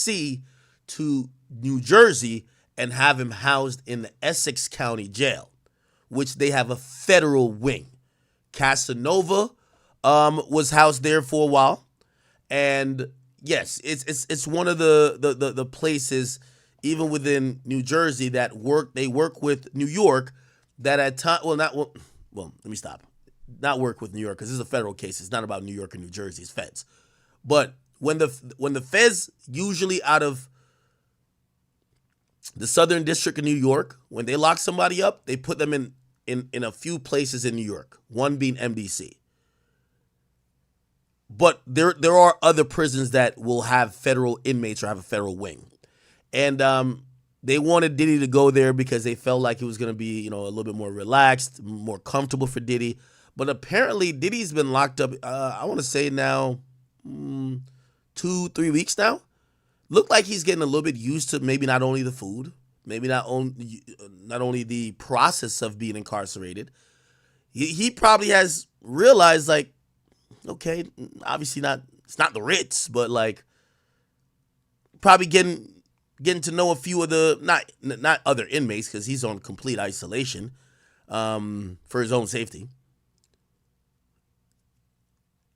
D.C. to New Jersey and have him housed in the Essex County Jail, which they have a federal wing. Casanova was housed there for a while, and yes, it's one of the places, even within New Jersey, that they work with New York, that at time let me stop. Not work with New York, because this is a federal case. It's not about New York and New Jersey. It's feds. But when the feds, usually out of the Southern District of New York, when they lock somebody up, they put them in a few places in New York, one being MDC. But there are other prisons that will have federal inmates or have a federal wing. And they wanted Diddy to go there because they felt like it was going to be, a little bit more relaxed, more comfortable for Diddy. But apparently Diddy's been locked up, I want to say now, 2-3 weeks now. Looked like he's getting a little bit used to maybe not only the food, maybe not only the process of being incarcerated. He probably has realized, like, okay, obviously it's not the Ritz, but like probably getting to know a few of the not other inmates, because he's on complete isolation for his own safety.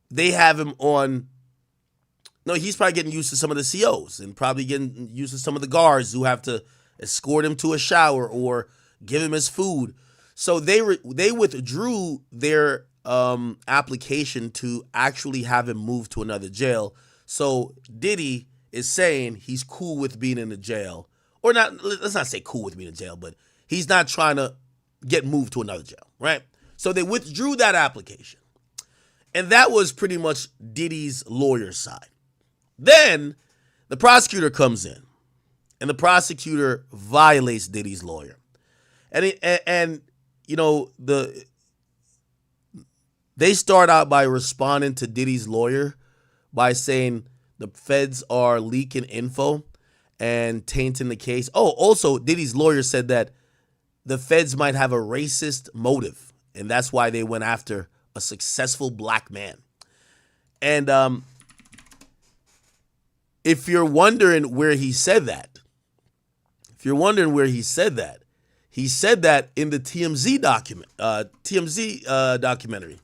They have him on. No, he's probably getting used to some of the COs and probably getting used to some of the guards who have to escort him to a shower or give him his food. So they withdrew their application to actually have him moved to another jail. So Diddy is saying he's cool with being in the jail, or not. Let's not say cool with being in jail, but he's not trying to get moved to another jail, right? So they withdrew that application, and that was pretty much Diddy's lawyer's side. Then the prosecutor comes in, and the prosecutor violates Diddy's lawyer, and they start out by responding to Diddy's lawyer by saying the feds are leaking info and tainting the case. Oh, also Diddy's lawyer said that the feds might have a racist motive, and that's why they went after a successful black man. And if you're wondering where he said that, he said that in the TMZ documentary.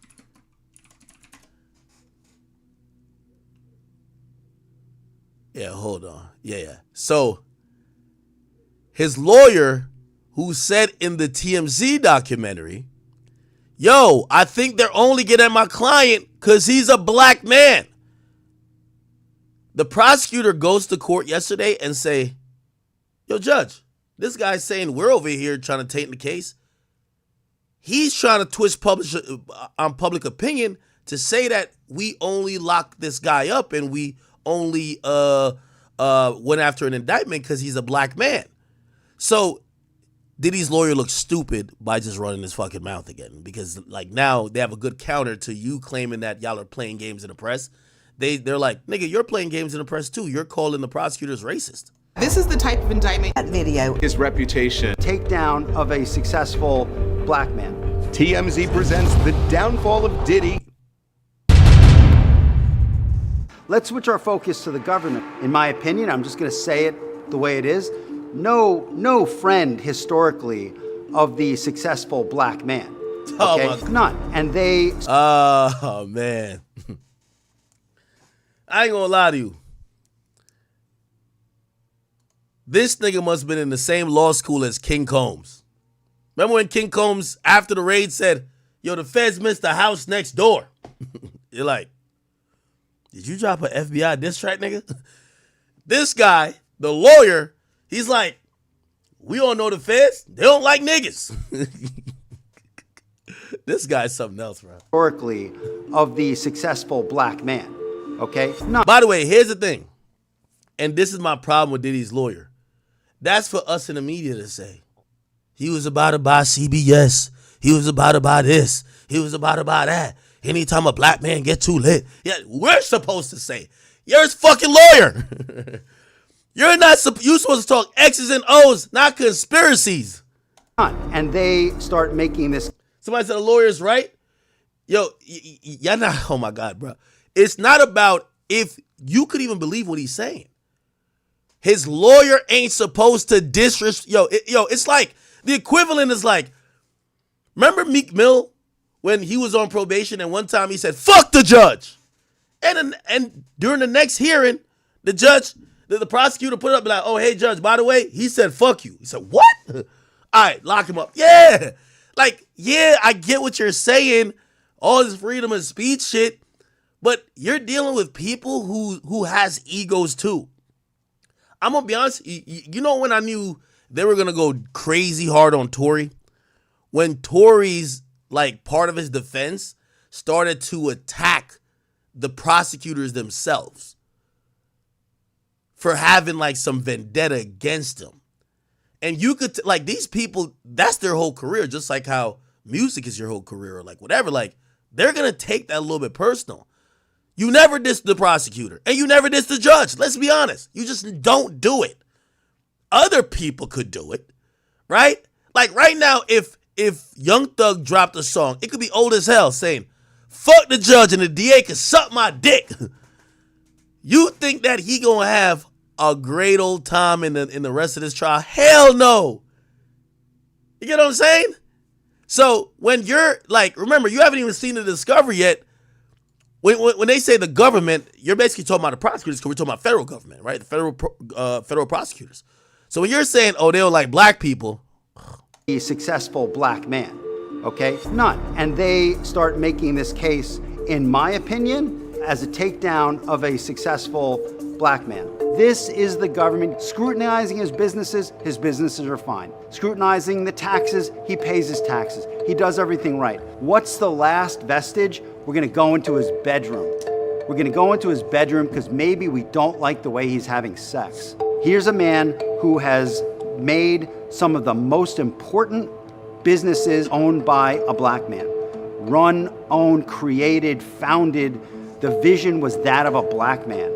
Yeah, hold on. Yeah. So his lawyer, who said in the TMZ documentary, yo, I think they're only getting at my client because he's a black man. The prosecutor goes to court yesterday and say, yo, judge, this guy's saying we're over here trying to taint the case. He's trying to twist public opinion to say that we only locked this guy up and we only went after an indictment because he's a black man. So Diddy's lawyer looks stupid by just running his fucking mouth again, because like now they have a good counter to you claiming that y'all are playing games in the press. They're like, nigga, you're playing games in the press too. You're calling the prosecutors racist. This is the type of indictment. That video. His reputation. Takedown of a successful black man. TMZ presents the downfall of Diddy. Let's switch our focus to the government. In my opinion, I'm just going to say it the way it is. No friend historically of the successful black man. Okay? Oh my. None. And they. Oh man. I ain't gonna lie to you. This nigga must have been in the same law school as King Combs. Remember when King Combs, after the raid, said, yo, the feds missed the house next door? You're like, did you drop an FBI diss track, nigga? This guy, the lawyer, he's like, we all know the feds. They don't like niggas. This guy's something else, bro. Historically of the successful black man. Okay? No. By the way, here's the thing. And this is my problem with Diddy's lawyer. That's for us in the media to say. He was about to buy CBS. He was about to buy this. He was about to buy that. Anytime a black man get too lit. Yeah, we're supposed to say, you're his fucking lawyer. You're supposed to talk X's and O's, not conspiracies. And they start making this. Somebody said the lawyer's right. Yo, y'all not, oh my God, bro. It's not about if you could even believe what he's saying. His lawyer ain't supposed to it's like, the equivalent is like, remember Meek Mill when he was on probation and one time he said, fuck the judge. And during the next hearing, the judge, the prosecutor put it up like, oh, hey, judge, by the way, he said, fuck you. He said, what? All right, lock him up. Yeah. Like, yeah, I get what you're saying, all this freedom of speech shit, but you're dealing with people who has egos too. I'm going to be honest, you know when I knew they were going to go crazy hard on Tory? When Tory's, like, part of his defense started to attack the prosecutors themselves for having, like, some vendetta against him. And you could, like, these people, that's their whole career, just like how music is your whole career or, like, whatever. Like, they're going to take that a little bit personal. You never diss the prosecutor, and you never diss the judge. Let's be honest. You just don't do it. Other people could do it, right? Like, right now, if Young Thug dropped a song, it could be old as hell saying, fuck the judge and the DA can suck my dick. You think that he gonna have a great old time in the rest of this trial? Hell no. You get what I'm saying? So when you're like, remember, you haven't even seen the discovery yet. When they say the government, you're basically talking about the prosecutors because we're talking about federal government, right? The federal prosecutors. So when you're saying, oh, they don't like black people. A successful black man, okay? None. And they start making this case, in my opinion, as a takedown of a successful black man. This is the government scrutinizing his businesses are fine. Scrutinizing the taxes, he pays his taxes. He does everything right. What's the last vestige? We're gonna go into his bedroom. We're gonna go into his bedroom because maybe we don't like the way he's having sex. Here's a man who has made some of the most important businesses owned by a black man. Run, owned, created, founded. The vision was that of a black man.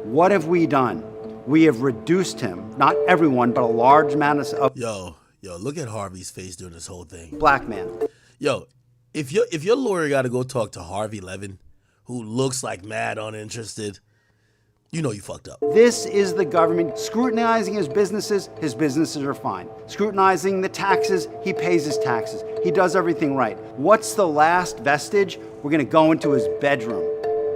What have we done? We have reduced him, not everyone, but a large amount of Yo, look at Harvey's face during this whole thing. Black man. Yo, if your lawyer got to go talk to Harvey Levin, who looks like mad uninterested, you know you fucked up. This is the government scrutinizing his businesses are fine. Scrutinizing the taxes, he pays his taxes. He does everything right. What's the last vestige? We're gonna go into his bedroom.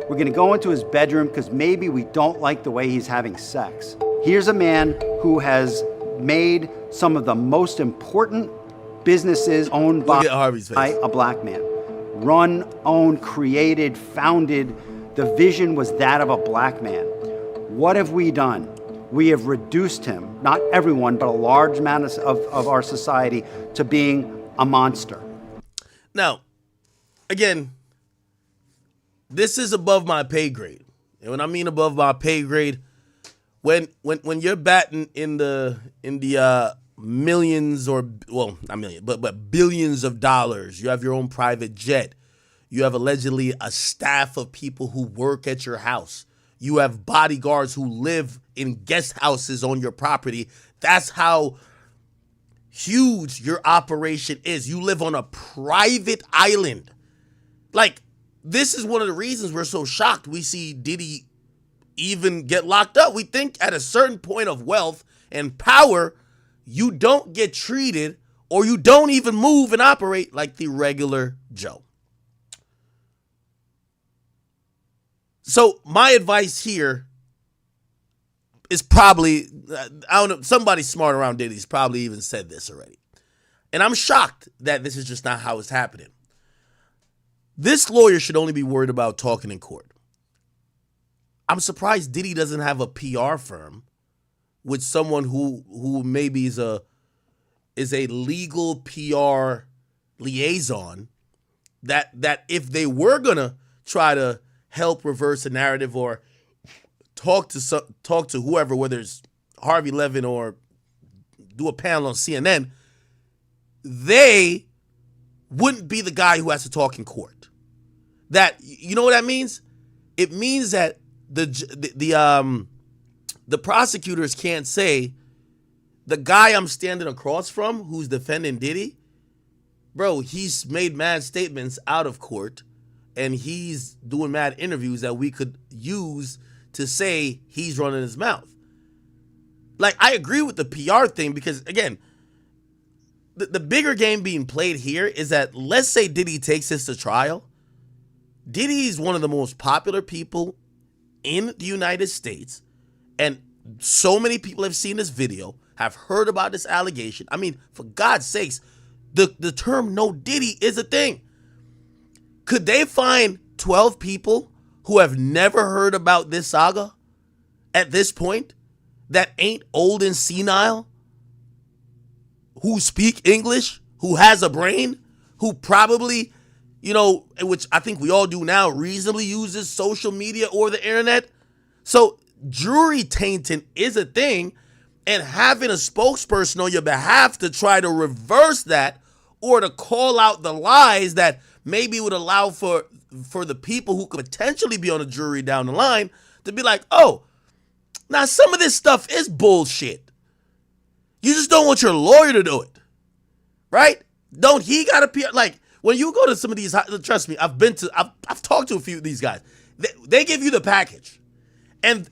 We're gonna go into his bedroom because maybe we don't like the way he's having sex. Here's a man who has made some of the most important businesses owned by a black man. Run, owned, created, founded. The vision was that of a black man. What have we done? We have reduced him, not everyone, but a large amount of our society, to being a monster. Now, again, this is above my pay grade. And when I mean above my pay grade, when you're batting in the millions, or, well, not million, but billions of dollars, you have your own private jet, you have allegedly a staff of people who work at your house, you have bodyguards who live in guest houses on your property. That's how huge your operation is. You live on a private island. Like, this is one of the reasons we're so shocked we see Diddy even get locked up. We think at a certain point of wealth and power, you don't get treated, or you don't even move and operate like the regular Joe. So my advice here is probably, I don't know, somebody smart around Diddy's probably even said this already. And I'm shocked that this is just not how it's happening. This lawyer should only be worried about talking in court. I'm surprised Diddy doesn't have a PR firm with someone who maybe is a legal PR liaison that if they were gonna try to help reverse a narrative or talk to whoever, whether it's Harvey Levin or do a panel on CNN, they wouldn't be the guy who has to talk in court. That, you know what that means? It means that the prosecutors can't say the guy I'm standing across from who's defending Diddy, bro, he's made mad statements out of court and he's doing mad interviews that we could use to say he's running his mouth. Like, I agree with the PR thing because, again, the bigger game being played here is that, let's say Diddy takes this to trial. Diddy is one of the most popular people in the United States, and so many people have seen this video, have heard about this allegation. I mean, for God's sakes, the term no Diddy is a thing. Could they find 12 people who have never heard about this saga at this point that ain't old and senile, who speak English, who has a brain, who probably, which I think we all do now, reasonably uses social media or the internet? So jury tainting is a thing, and having a spokesperson on your behalf to try to reverse that or to call out the lies that maybe would allow for the people who could potentially be on a jury down the line to be like, oh, now some of this stuff is bullshit. You just don't want your lawyer to do it, right? Don't he got to be like, when you go to some of these, trust me, I've talked to a few of these guys. They give you the package, and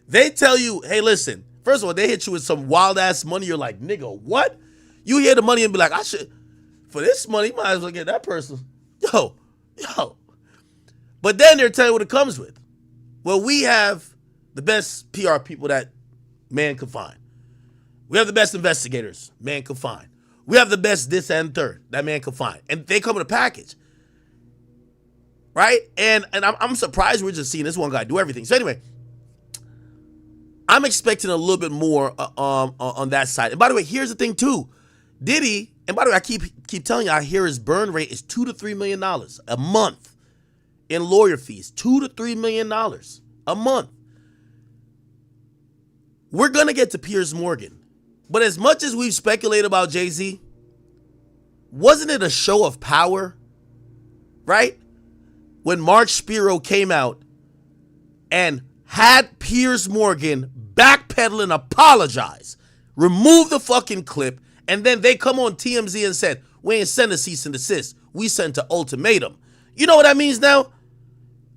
they tell you, hey, listen. First of all, they hit you with some wild ass money. You're like, nigga, what? You hear the money and be like, for this money, might as well get that person. Yo. But then they're telling you what it comes with. Well, we have the best PR people that man could find. We have the best investigators man could find. We have the best this and third that man could find. And they come with a package. Right? And I'm surprised we're just seeing this one guy do everything. So anyway, I'm expecting a little bit more on that side. And by the way, here's the thing too. Diddy, and by the way, I keep telling you, I hear his burn rate is $2 to $3 million a month in lawyer fees. $2 to $3 million a month. We're going to get to Piers Morgan. But as much as we've speculated about Jay-Z, wasn't it a show of power, right? When Mark Spiro came out and had Piers Morgan backpedal and apologize, remove the fucking clip, and then they come on TMZ and said, we ain't send a cease and desist. We sent an ultimatum. You know what that means now?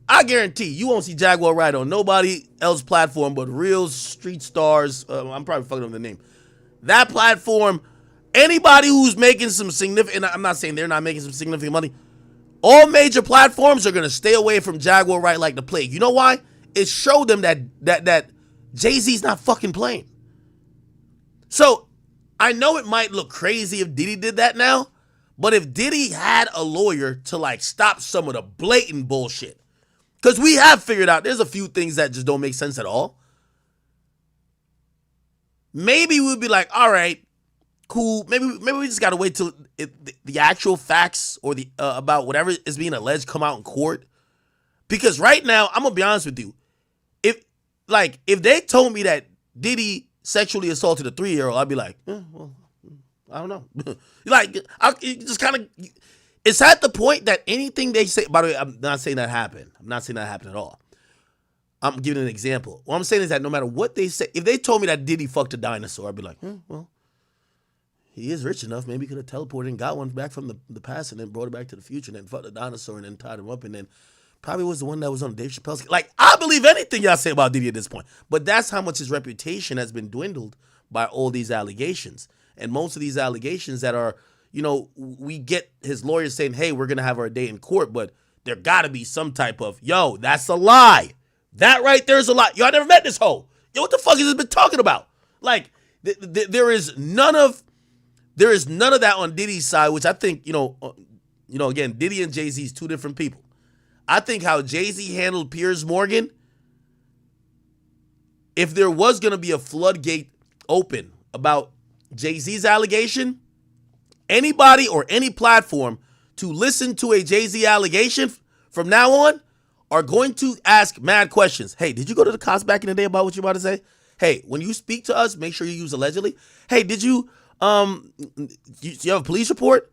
I guarantee you won't see Jaguar Wright on nobody else's platform but real street stars. I'm probably fucking up the name. That platform, anybody who's making some significant, I'm not saying they're not making some significant money, all major platforms are going to stay away from Jaguar Wright like the plague. You know why? It showed them that Jay-Z's not fucking playing. So I know it might look crazy if Diddy did that now, but if Diddy had a lawyer to like stop some of the blatant bullshit, because we have figured out there's a few things that just don't make sense at all. Maybe we'd be like, all right, cool. Maybe we just got to wait till the actual facts or the about whatever is being alleged come out in court. Because right now, I'm going to be honest with you. If they told me that Diddy sexually assaulted a 3-year-old, I'd be like, well, I don't know. It's at the point that anything they say, by the way, I'm not saying that happened. I'm not saying that happened at all. I'm giving an example. What I'm saying is that no matter what they say, if they told me that Diddy fucked a dinosaur, I'd be like, well, he is rich enough. Maybe he could have teleported and got one back from the past and then brought it back to the future and then fucked the dinosaur and then tied him up and then probably was the one that was on Dave Chappelle's. Like, I believe anything y'all say about Diddy at this point. But that's how much his reputation has been dwindled by all these allegations. And most of these allegations that are, we get his lawyers saying, hey, we're going to have our day in court, but there got to be some type of, yo, that's a lie. That right there is a lie. Yo, I never met this hoe. Yo, what the fuck has this been talking about? Like, there is none of that on Diddy's side, which I think, again, Diddy and Jay-Z is two different people. I think how Jay-Z handled Piers Morgan, if there was going to be a floodgate open about Jay-Z's allegation, anybody or any platform to listen to a Jay-Z allegation from now on are going to ask mad questions. Hey, did you go to the cops back in the day about what you're about to say? Hey, when you speak to us, make sure you use allegedly. Hey, did you you have a police report?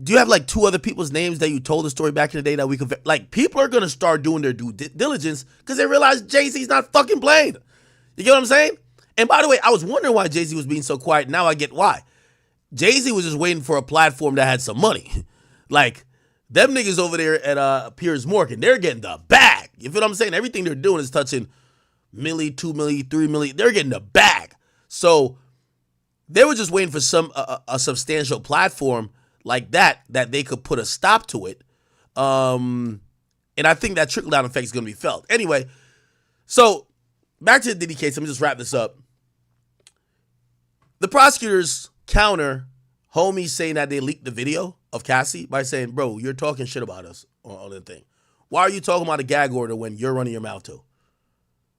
Do you have like 2 other people's names that you told the story back in the day that we could, like, people are going to start doing their due diligence because they realize Jay-Z's not fucking playing. You get what I'm saying? And by the way, I was wondering why Jay-Z was being so quiet. Now I get why. Jay-Z was just waiting for a platform that had some money. Like, them niggas over there at Piers Morgan, they're getting the bag. You feel what I'm saying? Everything they're doing is touching milli, 2 milli, 3 milli. They're getting the bag. So they were just waiting for some a substantial platform like that they could put a stop to it. And I think that trickle down effect is going to be felt. Anyway, so back to the Diddy case. Let me just wrap this up. The prosecutors counter homies saying that they leaked the video of Cassie by saying, bro, you're talking shit about us on the thing. Why are you talking about a gag order when you're running your mouth too?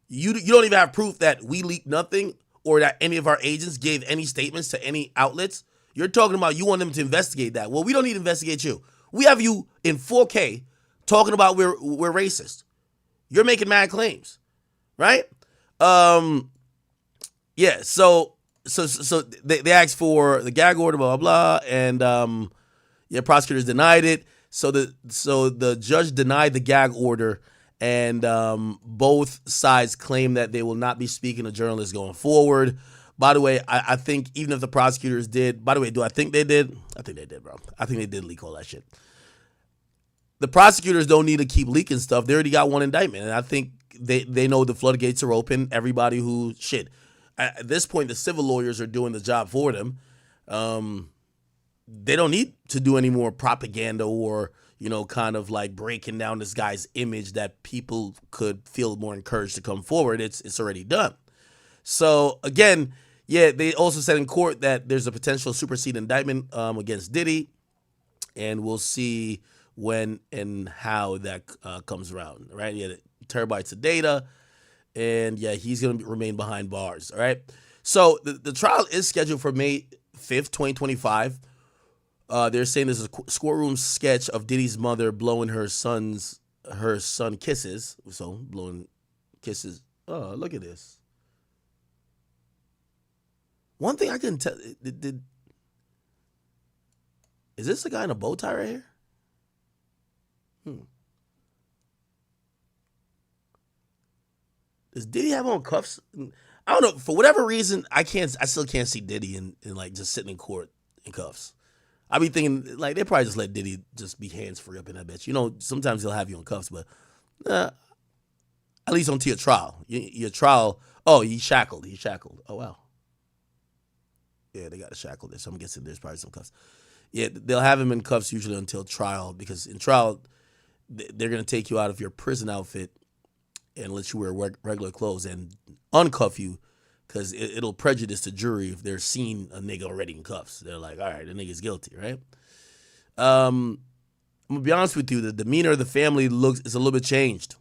You don't even have proof that we leaked nothing or that any of our agents gave any statements to any outlets. You're talking about you want them to investigate that. Well, we don't need to investigate you. We have you in 4K talking about we're racist. You're making mad claims, right? Yeah. So they asked for the gag order, blah blah blah, and prosecutors denied it. So the judge denied the gag order, and both sides claim that they will not be speaking to journalists going forward. By the way, I think even if the prosecutors did, by the way, do I think they did? I think they did, bro. I think they did leak all that shit. The prosecutors don't need to keep leaking stuff. They already got one indictment, and I think they know the floodgates are open. Everybody who, at this point, the civil lawyers are doing the job for them. They don't need to do any more propaganda or, kind of like breaking down this guy's image that people could feel more encouraged to come forward. It's already done. So, again, they also said in court that there's a potential supersede indictment against Diddy, and we'll see when and how that comes around, right? Terabytes of data, and he's going to remain behind bars, all right? So the trial is scheduled for May 5th, 2025. They're saying there's a courtroom sketch of Diddy's mother blowing her son kisses. So blowing kisses. Oh, look at this. One thing I couldn't tell, is this the guy in a bow tie right here? Does Diddy have on cuffs? I don't know. For whatever reason, I still can't see Diddy in like just sitting in court in cuffs. I be thinking like they probably just let Diddy just be hands free up in that bitch. Sometimes they'll have you in cuffs, but at least until your trial. Your trial. Oh, he's shackled. He's shackled. Oh wow. Yeah, they got to shackle this. So I'm guessing there's probably some cuffs. Yeah, they'll have him in cuffs usually until trial, because in trial they're gonna take you out of your prison outfit and let you wear regular clothes and uncuff you, because it'll prejudice the jury if they're seeing a nigga already in cuffs. They're like, all right, the nigga's guilty, right? I'm gonna be honest with you, the demeanor of the family is a little bit changed.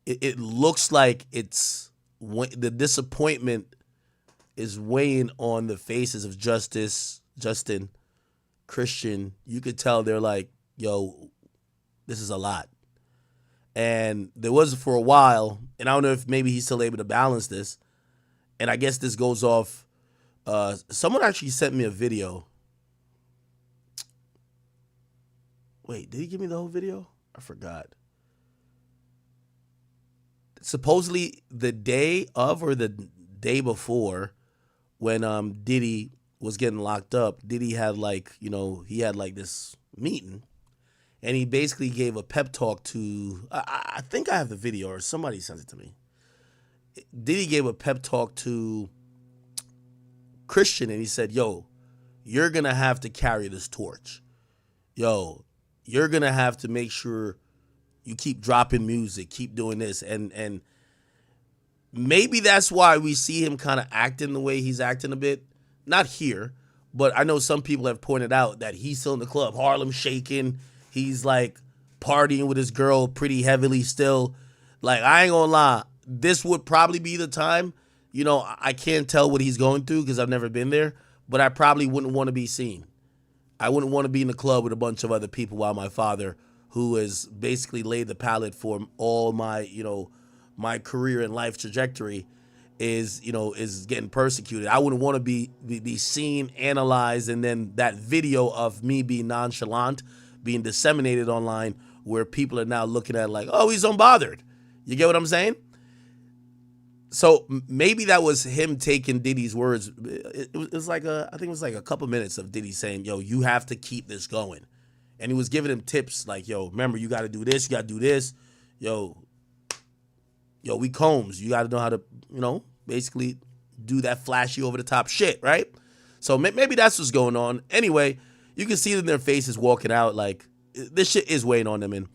It looks like the disappointment is weighing on the faces of Justin, Christian. You could tell they're like, yo, this is a lot. And there was for a while, and I don't know if maybe he's still able to balance this. And I guess this goes off. Someone actually sent me a video. Wait, did he give me the whole video? I forgot. Supposedly the day of or the day before, when Diddy was getting locked up, Diddy had he had this meeting. And he basically gave a pep talk to, I think I have the video or somebody sent it to me. Diddy gave a pep talk to Christian, and he said, yo, you're going to have to carry this torch. Yo, you're going to have to make sure you keep dropping music, keep doing this. And maybe that's why we see him kind of acting the way he's acting a bit. Not here, but I know some people have pointed out that he's still in the club, Harlem shaking. He's like partying with his girl pretty heavily still. Like, I ain't gonna lie, this would probably be the time. I can't tell what he's going through because I've never been there, but I probably wouldn't want to be seen. I wouldn't want to be in the club with a bunch of other people while my father, who has basically laid the palette for all my, my career and life trajectory, is getting persecuted. I wouldn't want to be seen, analyzed, and then that video of me being nonchalant being disseminated online where people are now looking at like, oh, he's unbothered. You get what I'm saying? So maybe that was him taking Diddy's words. It was like I think it was like a couple minutes of Diddy saying, yo, you have to keep this going. And he was giving him tips like, yo, remember, you got to do this, you got to do this. yo, we Combs. You got to know how to, basically do that flashy over the top shit, right? So maybe that's what's going on. Anyway, you can see it in their faces walking out. Like, this shit is weighing on them, and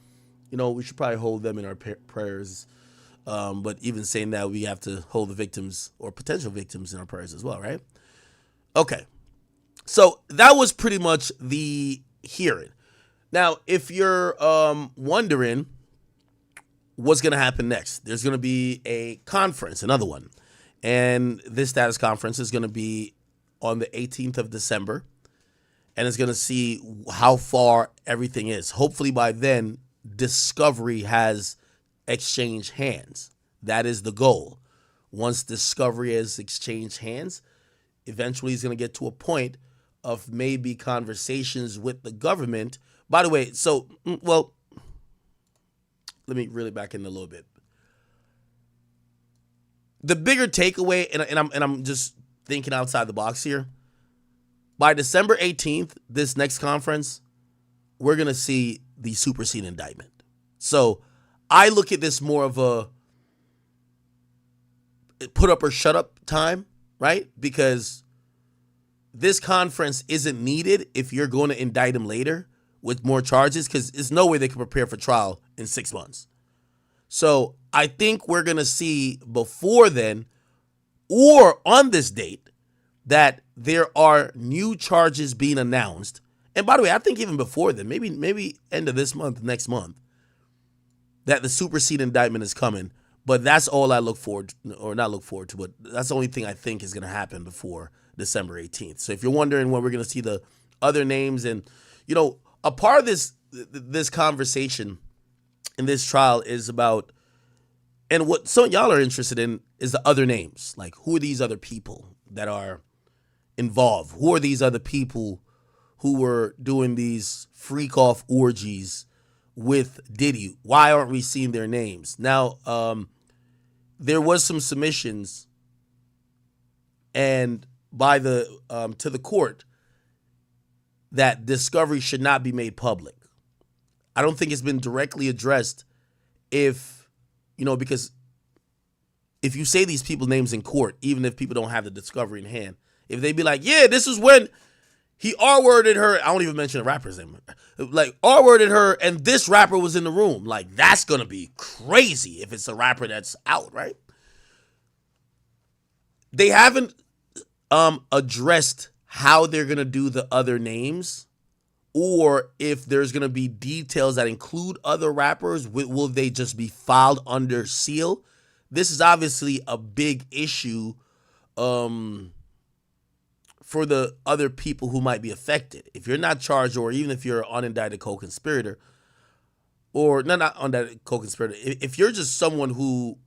we should probably hold them in our prayers. But even saying that, we have to hold the victims or potential victims in our prayers as well, right? Okay. So that was pretty much the hearing. Now, if you're wondering what's going to happen next, there's going to be a conference, another one. And this status conference is going to be on the 18th of December. And it's going to see how far everything is. Hopefully by then, discovery has exchanged hands. That is the goal. Once discovery has exchanged hands, eventually it's going to get to a point of maybe conversations with the government. By the way, so, let me really back in a little bit. The bigger takeaway, and I'm just thinking outside the box here, by December 18th, this next conference, we're going to see the superseding indictment. So I look at this more of a put up or shut up time, right? Because this conference isn't needed if you're going to indict him later with more charges, because there's no way they can prepare for trial in 6 months. So I think we're going to see before then or on this date that there are new charges being announced. And by the way, I think even before then, maybe end of this month, next month, that the superseding indictment is coming. But that's all I look forward, or not look forward to, but that's the only thing I think is going to happen before December 18th. So if you're wondering when we're going to see the other names, and, a part of this conversation in this trial is about, and what some of y'all are interested in is the other names. Like, who are these other people that are involved? Who are these other people who were doing these freak-off orgies with Diddy? Why aren't we seeing their names? Now, there was some submissions and by the to the court that discovery should not be made public. I don't think it's been directly addressed if, because if you say these people's names in court, even if people don't have the discovery in hand, if they be like, yeah, this is when he R-worded her, I won't even mention the rapper's name, like R-worded her and this rapper was in the room, like that's going to be crazy if it's a rapper that's out, right? They haven't addressed how they're going to do the other names, or if there's going to be details that include other rappers. Will they just be filed under seal? This is obviously a big issue for the other people who might be affected. If you're not charged, or even if you're an unindicted co-conspirator, or not unindicted co-conspirator, if you're just someone who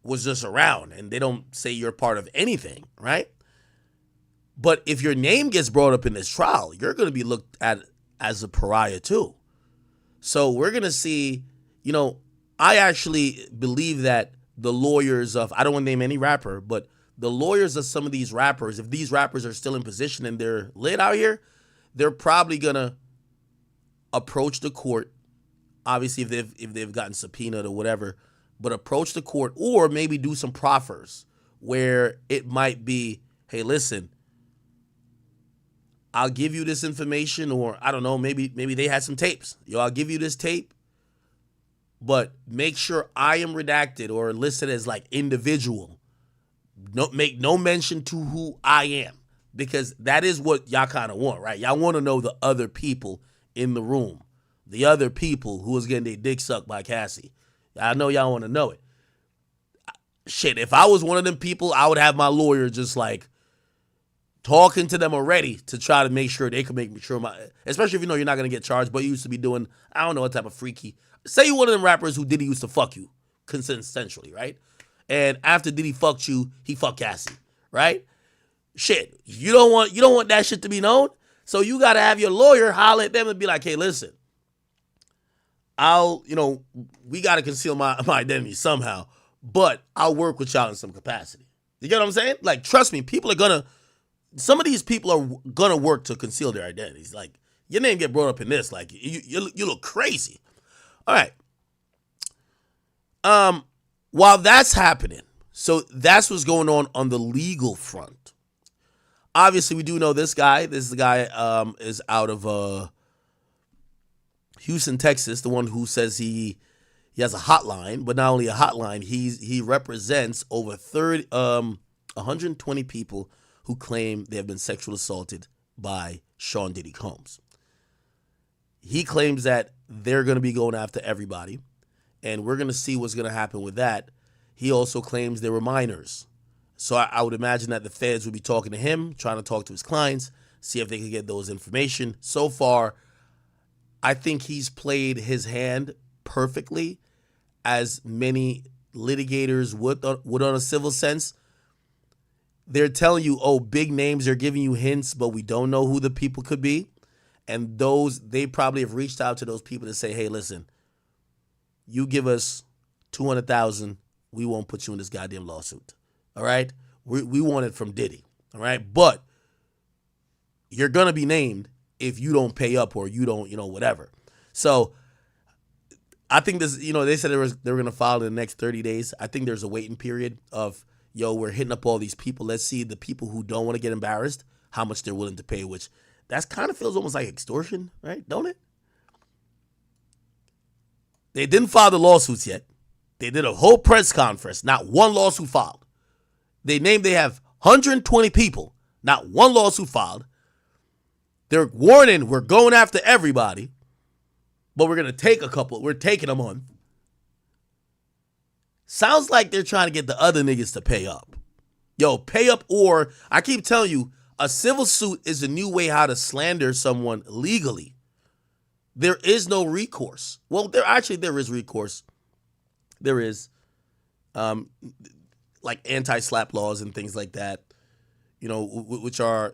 was just around and they don't say you're part of anything, right? But if your name gets brought up in this trial, you're going to be looked at as a pariah too. So we're going to see, I actually believe that the lawyers of, I don't want to name any rapper, but the lawyers of some of these rappers, if these rappers are still in position and they're lit out here, they're probably going to approach the court, obviously if they've gotten subpoenaed or whatever, but approach the court, or maybe do some proffers where it might be, hey, listen, I'll give you this information, or I don't know, maybe they had some tapes. I'll give you this tape, but make sure I am redacted or listed as like individual. Make no mention to who I am, because that is what y'all kind of want, right? Y'all want to know the other people in the room, the other people who was getting their dick sucked by Cassie. I know y'all want to know it. Shit, if I was one of them people, I would have my lawyer just like talking to them already to try to make sure they can make sure especially if you're not going to get charged, but you used to be doing, I don't know what type of freaky. Say you're one of them rappers who Diddy used to fuck you consensually, right? And after Diddy fucked you, he fucked Cassie, right? Shit, you don't want that shit to be known. So you got to have your lawyer holler at them and be like, hey, listen, we got to conceal my identity somehow, but I'll work with y'all in some capacity. You get what I'm saying? Like, trust me, some of these people are going to work to conceal their identities. Like, your name get brought up in this, like, you look crazy. All right. While that's happening, so that's what's going on the legal front. Obviously, we do know this guy. This guy is out of Houston, Texas, the one who says he has a hotline, but not only a hotline, he represents over 120 people who claim they have been sexually assaulted by Sean Diddy Combs. He claims that they're going to be going after everybody, and we're going to see what's going to happen with that. He also claims they were minors. So I would imagine that the feds would be talking to him, trying to talk to his clients, see if they can get those information. So far, I think he's played his hand perfectly, as many litigators would on a civil sense. They're telling you, oh, big names, they're giving you hints, but we don't know who the people could be. And they probably have reached out to those people to say, hey, listen, you give us $200,000, we won't put you in this goddamn lawsuit. All right? We want it from Diddy. All right? But you're going to be named if you don't pay up or you don't, whatever. So I think this, they said they were going to file in the next 30 days. I think there's a waiting period of, we're hitting up all these people. Let's see the people who don't want to get embarrassed, how much they're willing to pay, which that's kind of feels almost like extortion, right? Don't it? They didn't file the lawsuits yet. They did a whole press conference. Not one lawsuit filed. They have 120 people. Not one lawsuit filed. They're warning, we're going after everybody, but we're going to take a couple. We're taking them on. Sounds like they're trying to get the other niggas to pay up. Pay up, or I keep telling you, a civil suit is a new way how to slander someone legally. There is no recourse. Well, there is recourse. There is, like anti-slap laws and things like that, which are,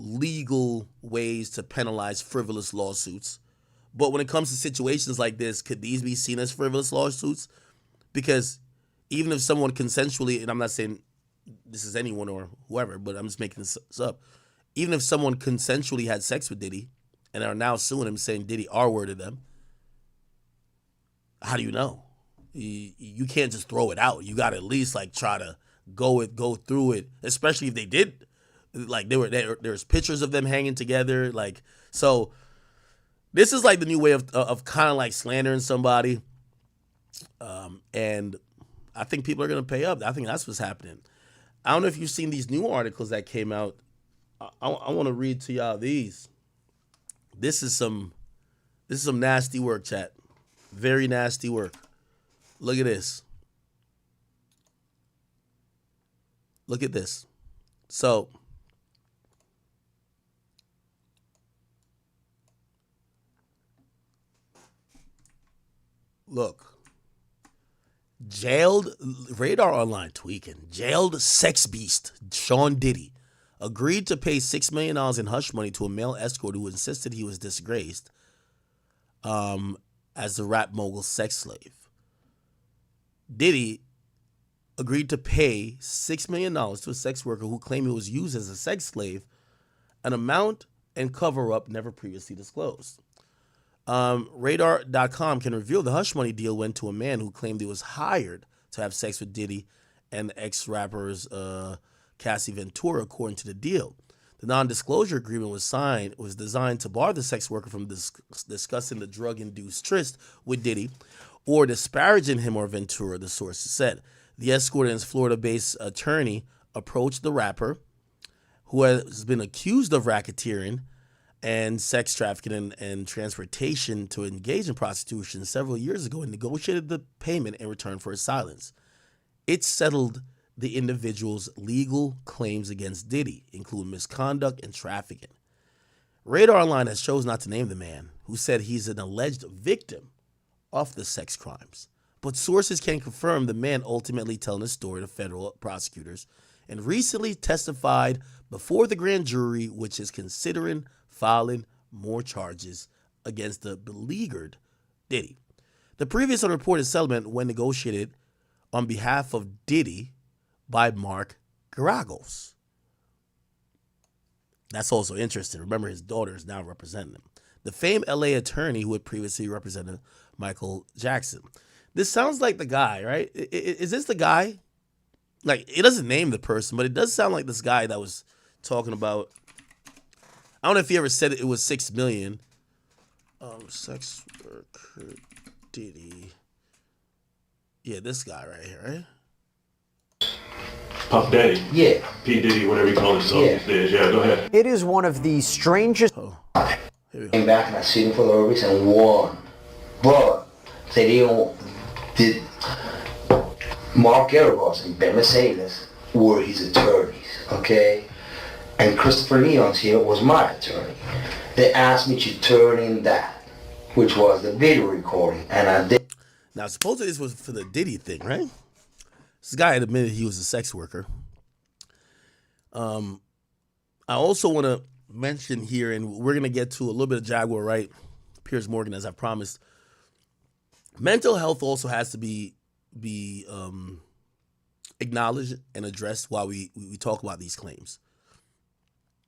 legal ways to penalize frivolous lawsuits. But when it comes to situations like this, could these be seen as frivolous lawsuits? Because even if someone consensually, and I'm not saying this is anyone or whoever, but I'm just making this up. Even if someone consensually had sex with Diddy and are now suing him saying Diddy R-worded them, how do you know? You can't just throw it out. You got to at least try to go through it, especially if they did. There's pictures of them hanging together. So this is the new way of kind of slandering somebody. And I think people are going to pay up. I think that's what's happening. I don't know if you've seen these new articles that came out. I want to read to y'all these. This is some nasty work, chat. Very nasty work. Look at this. Look at this. So, look. Jailed, Radar Online tweaking, jailed sex beast Sean Diddy agreed to pay $6 million in hush money to a male escort who insisted he was disgraced as the rap mogul's sex slave. Diddy agreed to pay $6 million to a sex worker who claimed he was used as a sex slave, an amount and cover-up never previously disclosed. Radar.com can reveal the hush money deal went to a man who claimed he was hired to have sex with Diddy and the ex-rappers Cassie Ventura, according to the deal. The non-disclosure agreement was designed to bar the sex worker from discussing the drug-induced tryst with Diddy or disparaging him or Ventura, the source said. The escort and his Florida-based attorney approached the rapper, who has been accused of racketeering and sex trafficking and transportation to engage in prostitution several years ago, and negotiated the payment in return for his silence. It settled the individual's legal claims against Diddy, including misconduct and trafficking. Radar Online has chosen not to name the man, who said he's an alleged victim of the sex crimes. But sources can confirm the man ultimately telling his story to federal prosecutors and recently testified before the grand jury, which is considering filing more charges against the beleaguered Diddy. The previous unreported settlement was negotiated on behalf of Diddy by Mark Garagos. That's also interesting. Remember, his daughter is now representing him. The famed LA attorney who had previously represented Michael Jackson. This sounds like the guy, right? Is this the guy? Like, it doesn't name the person, but it does sound like this guy that was talking about. I don't know if he ever said it was 6 million. Sex worker Diddy. Yeah, this guy right here, right? Puff Daddy. Yeah. P. Diddy, whatever you call himself these days. Yeah, go ahead. It is one of the strangest. Here we go. Came back and I seen him for the Olympics and won. But they did Mark Garagos and Ben Mercedes were his attorneys, okay? And Christopher Leon's here was my attorney. They asked me to turn in that, which was the video recording, and I did. Now, supposedly this was for the Diddy thing, right? This guy had admitted he was a sex worker. I also want to mention here, and we're going to get to a little bit of Jaguar, right? Piers Morgan, as I promised. Mental health also has to be acknowledged and addressed while we talk about these claims.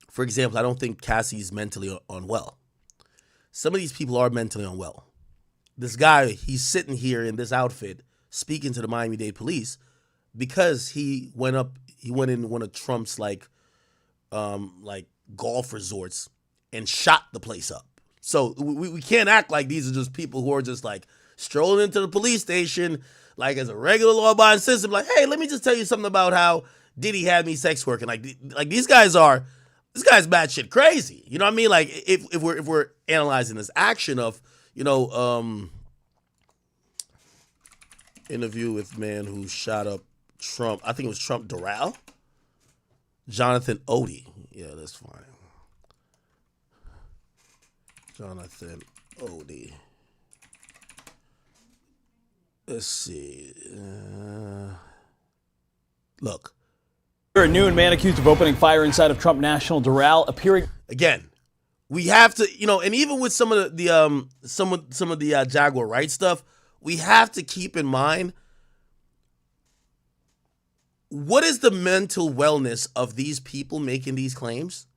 For example, I don't think Cassie's mentally unwell. Some of these people are mentally unwell. This guy, he's sitting here in this outfit speaking to the Miami-Dade police because he went in one of Trump's like golf resorts and shot the place up. So we can't act like these are just people who are just like strolling into the police station like as a regular law-abiding citizen, like, hey, let me just tell you something about how Diddy had me sex working. Like these guys are, this guy's batshit crazy. You know what I mean? Like if we're analyzing this action of, you know, interview with man who shot up Trump. I think it was Trump Doral. Jonathan Odie. Yeah, that's fine. Jonathan Odie. Let's see. Look. A new man accused of opening fire inside of Trump National Doral appearing Again, we have to, you know, and even with some of the Jaguar right stuff, we have to keep in mind what is the mental wellness of these people making these claims?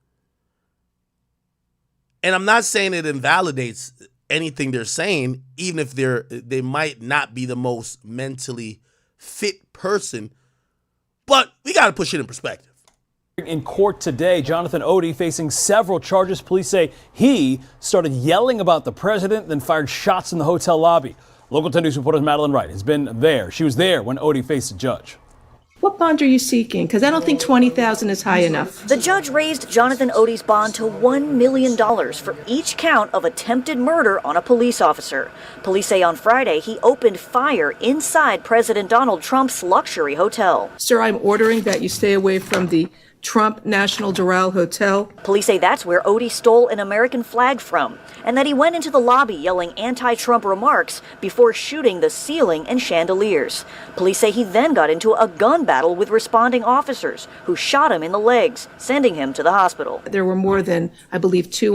And I'm not saying it invalidates anything they're saying, even if they might not be the most mentally fit person, but we got to push it in perspective. in court today. Jonathan Odie facing several charges. Police say he started yelling about the president, then fired shots in the hotel lobby. Local 10 News reporter Madeline Wright has been there. She was there when Odie faced a judge. What bond are you seeking? Because I don't think $20,000 is high enough. The judge raised Jonathan Odie's bond to $1 million for each count of attempted murder on a police officer. Police say on Friday he opened fire inside President Donald Trump's luxury hotel. Sir, I'm ordering that you stay away from the Trump National Doral Hotel. Police say that's where Odie stole an American flag from, and that he went into the lobby yelling anti-Trump remarks before shooting the ceiling and chandeliers. Police say he then got into a gun battle with responding officers who shot him in the legs, sending him to the hospital. There were more than, I believe, two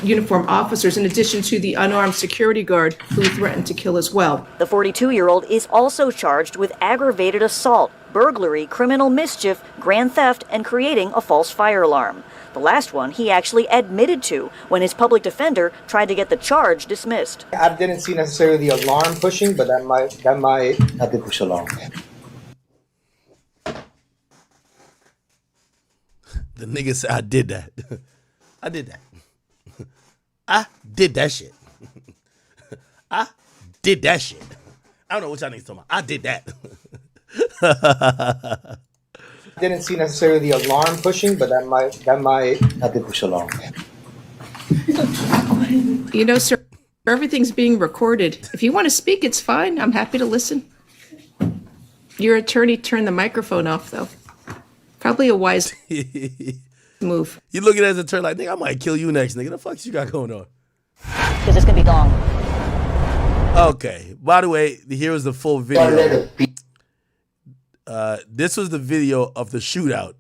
uniformed officers, in addition to the unarmed security guard who threatened to kill as well. The 42-year-old is also charged with aggravated assault, burglary, criminal mischief, grand theft, and creating a false fire alarm. The last one he actually admitted to when his public defender tried to get the charge dismissed. I didn't see necessarily the alarm pushing, but that might I did push alarm. The nigga said, I did that. I did that. I did that shit. I did that shit. I don't know what y'all niggas talking about. I did that. I didn't see necessarily the alarm pushing, but that might I did push alarm. You know, sir, everything's being recorded. If you want to speak, it's fine. I'm happy to listen. Your attorney turned the microphone off, though. Probably a wise move. You looking at the attorney like, nigga, I might kill you next, nigga. The fuck you got going on? Because it's going to be long. Okay. By the way, here was the full video. This was the video of the shootout.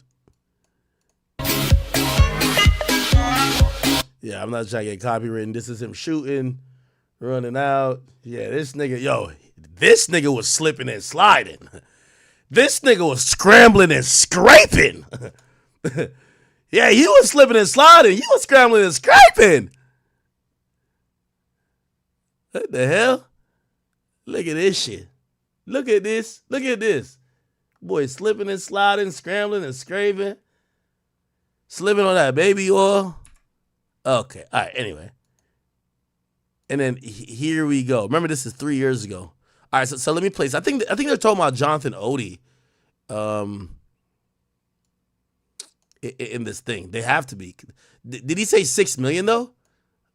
Yeah, I'm not trying to get copywritten. This is him shooting, running out. Yeah, this nigga was slipping and sliding. This nigga was scrambling and scraping. Yeah, you was slipping and sliding. You was scrambling and scraping. What the hell? Look at this shit. Look at this. Look at this. Boy, slipping and sliding, scrambling and scraping. Slipping on that baby oil. Okay. All right. Anyway. And then here we go. Remember, this is 3 years ago. All right. So let me place. I think they're talking about Jonathan Odie. In this thing. They have to be. Did he say 6 million though?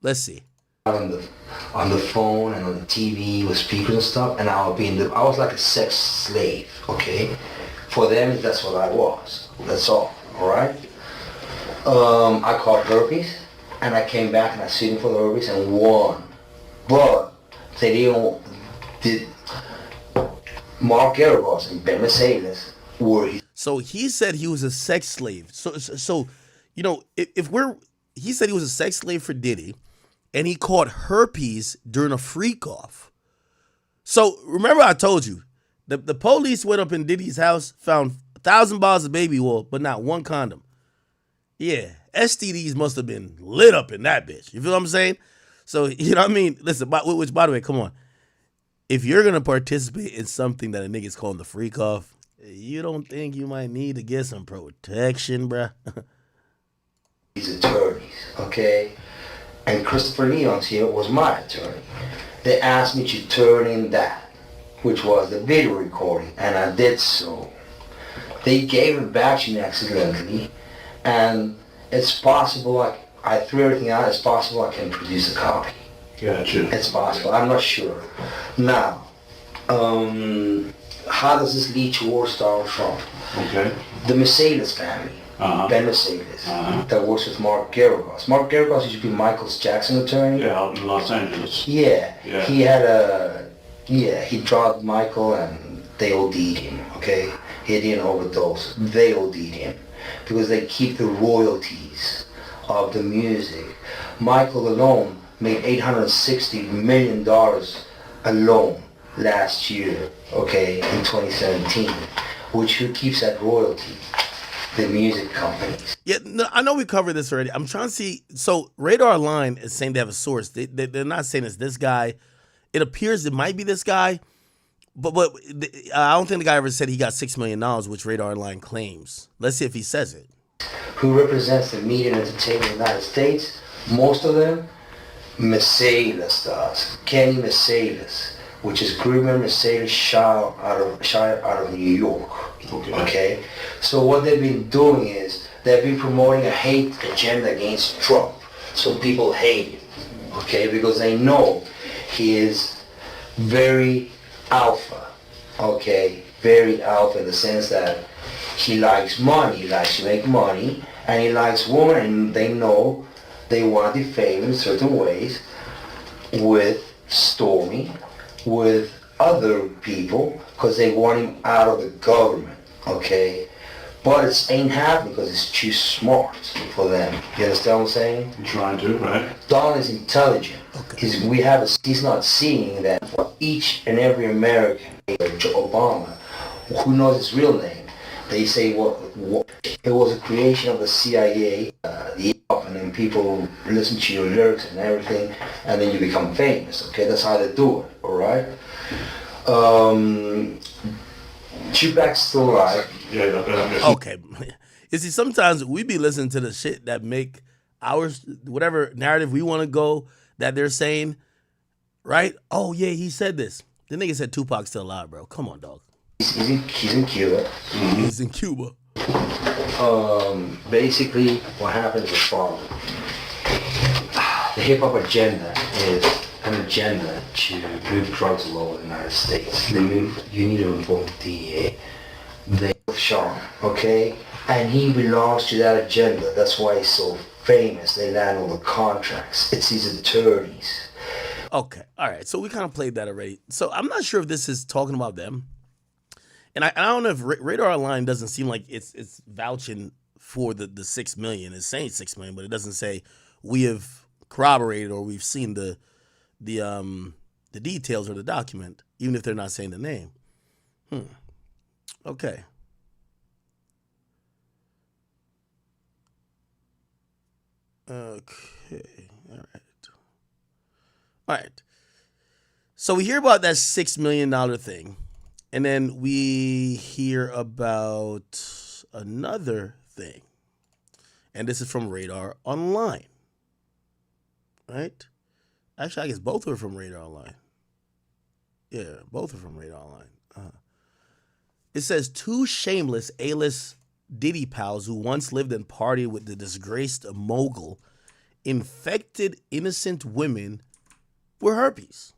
Let's see. On the phone and on the TV with speakers and stuff, and I was like a sex slave, okay? For them, that's what I was. That's all right? I caught herpes, and I came back and I sued him for the herpes and won. But they did Mark Garagos and Ben Mercedes were his. So he said he was a sex slave. So you know, he said he was a sex slave for Diddy, and he caught herpes during a freak-off. So remember I told you, the police went up in Diddy's house, found 1,000 bottles of baby oil, but not one condom. Yeah, STDs must have been lit up in that bitch. You feel what I'm saying? So, you know what I mean? Listen, which, by the way, come on. If you're going to participate in something that a nigga's calling the freak-off, you don't think you might need to get some protection, bruh? These attorneys, okay? And Christopher Leon's here was my attorney. They asked me to turn in that, which was the video recording, and I did so. They gave it back to me accidentally, and it's possible, I threw everything out, it's possible I can produce a copy. Gotcha. It's possible, I'm not sure. Now, how does this lead towards Donald Trump? Okay. The Mercedes family, Ben Mercedes, that works with Mark Garagos. Mark Garagos used to be Michael Jackson's attorney. Yeah, out in Los Angeles. Yeah. Yeah. He had he drugged Michael and they OD'd him, okay? He didn't overdose. They OD'd him because they keep the royalties of the music. Michael alone made $860 million alone last year, okay, in 2017, which who keeps that royalty? The music companies. Yeah, no, I know we covered this already. I'm trying to see. So Radar Line is saying they have a source. They're not saying it's this guy. It appears it might be this guy, but I don't think the guy ever said he got $6 million, which Radar Line claims. Let's see if he says it. Who represents the media and entertainment in the United States? Most of them, Mercedes does. Kenny Mercedes, which is Greenman Mercedes Shire out of New York. Okay. So what they've been doing is they've been promoting a hate agenda against Trump. So people hate him. Okay, because they know he is very alpha. Okay, very alpha in the sense that he likes money, he likes to make money, and he likes women, and they know they want to defame him in certain ways with Stormy, with other people, because they want him out of the government, okay? But it ain't happening because it's too smart for them. You understand what I'm saying? I'm trying to, right? Don is intelligent. Okay. He's not seeing that for each and every American, Obama, who knows his real name, they say it was a creation of the CIA, and then people listen to your lyrics and everything, and then you become famous. Okay, that's how they do it. All right. Tupac's still alive. Yeah. Okay. You see, sometimes we be listening to the shit that make ours, whatever narrative we want to go that they're saying, right? Oh yeah, he said this. The nigga said Tupac's still alive, bro. Come on, dog. He's in Cuba. Mm-hmm. He's in Cuba. Basically, what happens is the following. The hip-hop agenda is an agenda to move drugs all over the United States. You need to involve the Sean, okay? And he belongs to that agenda. That's why he's so famous. They land all the contracts. It's his attorneys. Okay, all right. So we kind of played that already. So I'm not sure if this is talking about them. And I don't know if Radar Line doesn't seem like it's vouching for the 6 million. It's saying 6 million, but it doesn't say we have corroborated or we've seen the details or the document, even if they're not saying the name. Okay. Okay. All right. So we hear about that $6 million thing, and then we hear about another thing. And this is from Radar Online. Right? Actually, I guess both are from Radar Online. Yeah, both are from Radar Online. It says 2 shameless A-list Diddy pals who once lived and partied with the disgraced mogul infected innocent women with herpes.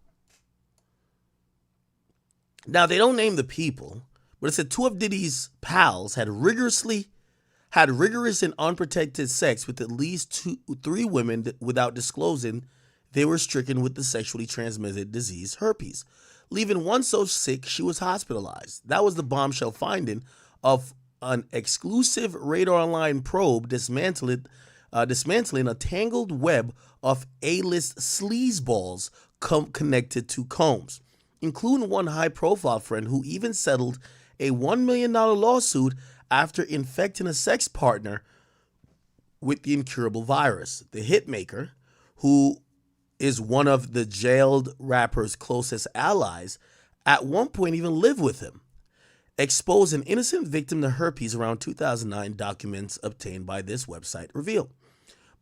Now, they don't name the people, but it said 2 of Diddy's pals had rigorous and unprotected sex with at least 3 women without disclosing they were stricken with the sexually transmitted disease herpes, leaving one so sick she was hospitalized. That was the bombshell finding of an exclusive Radar Online probe dismantling a tangled web of A-list sleazeballs connected to Combs, including one high-profile friend who even settled a $1 million lawsuit after infecting a sex partner with the incurable virus. The hitmaker, who is one of the jailed rapper's closest allies, at one point even lived with him, exposed an innocent victim to herpes around 2009, documents obtained by this website reveal.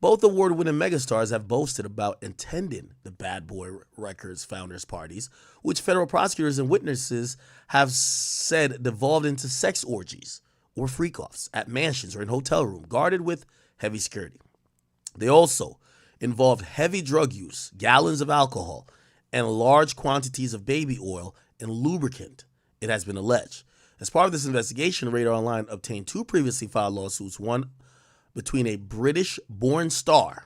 Both award-winning megastars have boasted about attending the Bad Boy Records founders' parties, which federal prosecutors and witnesses have said devolved into sex orgies or freak-offs at mansions or in hotel rooms guarded with heavy security. They also involved heavy drug use, gallons of alcohol, and large quantities of baby oil and lubricant, it has been alleged. As part of this investigation, Radar Online obtained 2 previously filed lawsuits, one between a British-born star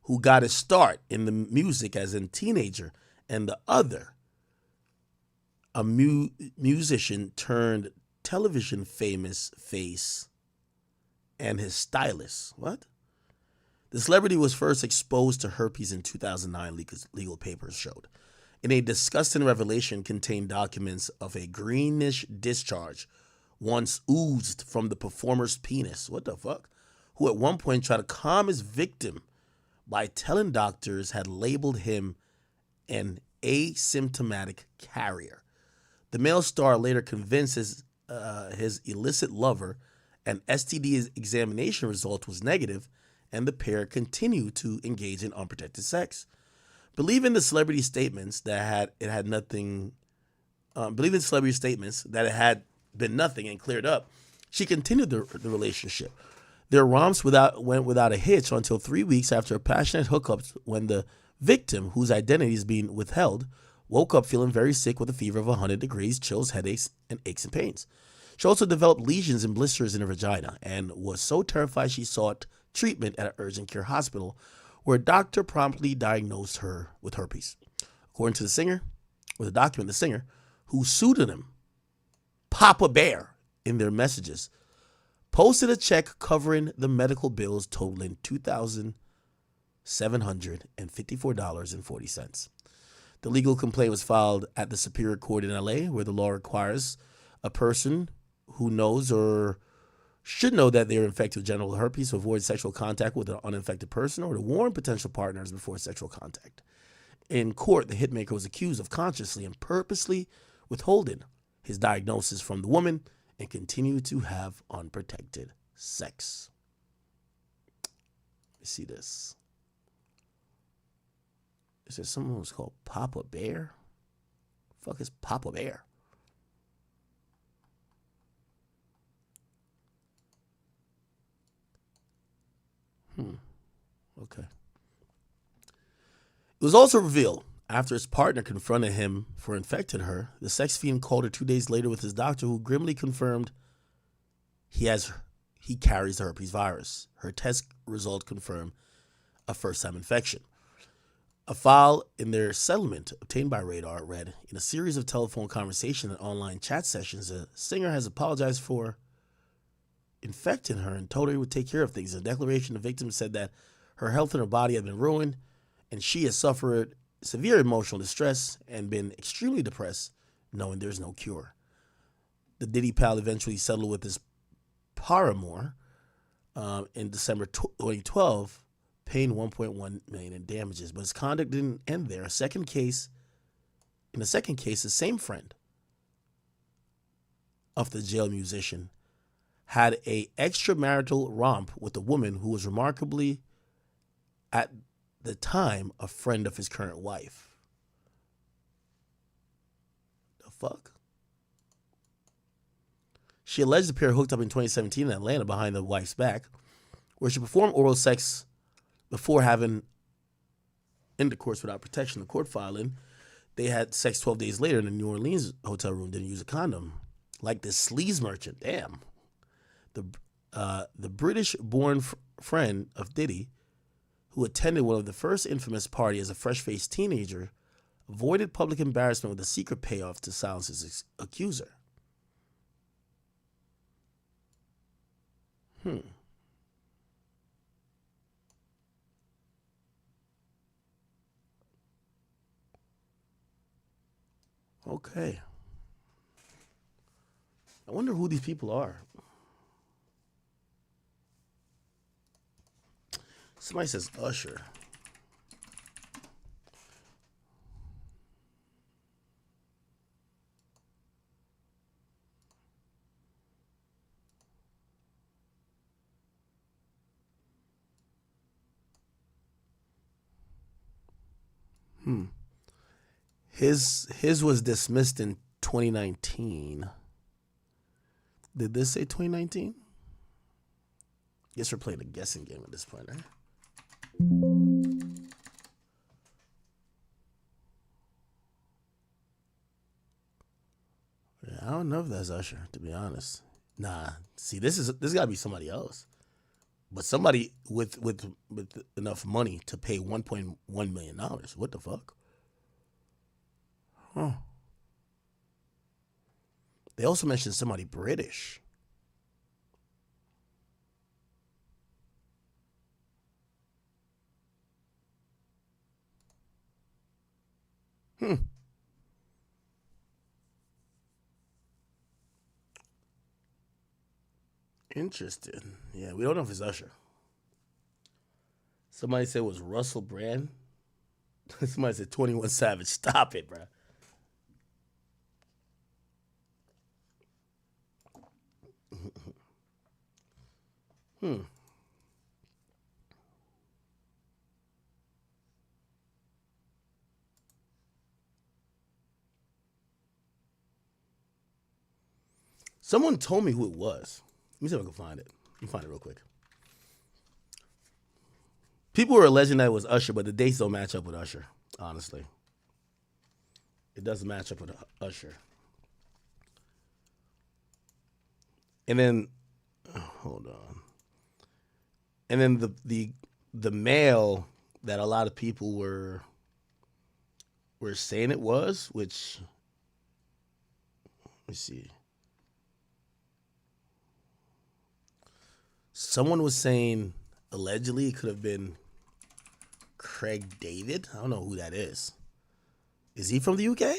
who got his start in the music as a teenager and the other, a musician turned television famous face and his stylist. What? The celebrity was first exposed to herpes in 2009, legal papers showed. In a disgusting revelation contained documents of a greenish discharge once oozed from the performer's penis. What the fuck? Who at one point tried to calm his victim by telling doctors had labeled him an asymptomatic carrier. The male star later convinced his illicit lover an STD examination result was negative, and the pair continued to engage in unprotected sex. Believing the celebrity statements that it had been nothing and cleared up, she continued the relationship. Their romps went without a hitch until 3 weeks after a passionate hookup when the victim, whose identity is being withheld, woke up feeling very sick with a fever of 100 degrees, chills, headaches, and aches and pains. She also developed lesions and blisters in her vagina and was so terrified she sought treatment at an urgent care hospital where a doctor promptly diagnosed her with herpes. According to the singer, the singer, whose pseudonym, Papa Bear, in their messages, posted a check covering the medical bills totaling $2,754.40. The legal complaint was filed at the Superior Court in LA, where the law requires a person who knows or should know that they are infected with genital herpes to avoid sexual contact with an uninfected person or to warn potential partners before sexual contact. In court, the hitmaker was accused of consciously and purposely withholding his diagnosis from the woman and continued to have unprotected sex. Let me see this. Is there someone who's called Papa Bear? Fuck is Papa Bear? Okay. It was also revealed after his partner confronted him for infecting her, the sex fiend called her 2 days later with his doctor, who grimly confirmed he carries the herpes virus. Her test result confirmed a first-time infection. A file in their settlement obtained by Radar read, in a series of telephone conversations and online chat sessions, the singer has apologized for infecting her and told her he would take care of things. In a declaration, the victim said that her health and her body had been ruined, and she has suffered severe emotional distress and been extremely depressed, knowing there's no cure. The Diddy pal eventually settled with his paramour in December 2012, paying $1.1 million in damages. But his conduct didn't end there. A second case In the second case, the same friend of the jail musician had a extramarital romp with a woman who was remarkably, at the time, a friend of his current wife. The fuck? She alleged the pair hooked up in 2017 in Atlanta behind the wife's back, where she performed oral sex before having intercourse without protection. The court filing, they had sex 12 days later in the New Orleans hotel room, didn't use a condom. Like this sleaze merchant, damn. The British-born friend of Diddy, who attended one of the first infamous party as a fresh-faced teenager, avoided public embarrassment with a secret payoff to silence his accuser. Okay. I wonder who these people are. Somebody says Usher. His was dismissed in 2019. Did this say 2019? Guess we're playing a guessing game at this point, right? Yeah, I don't know if that's Usher, to be honest. Nah, see, this gotta be somebody else. But somebody with enough money to pay $1.1 million. What the fuck? Huh. They also mentioned somebody British. Interesting. Yeah, we don't know if it's Usher. Somebody said it was Russell Brand. Somebody said 21 Savage. Stop it, bro. Someone told me who it was. Let me see if I can find it. Let me find it real quick. People were alleging that it was Usher, but the dates don't match up with Usher, honestly. It doesn't match up with Usher. And then, hold on. And then the male that a lot of people were saying it was, which, let me see. Someone was saying allegedly it could have been Craig David. I don't know who that is. Is he from the UK?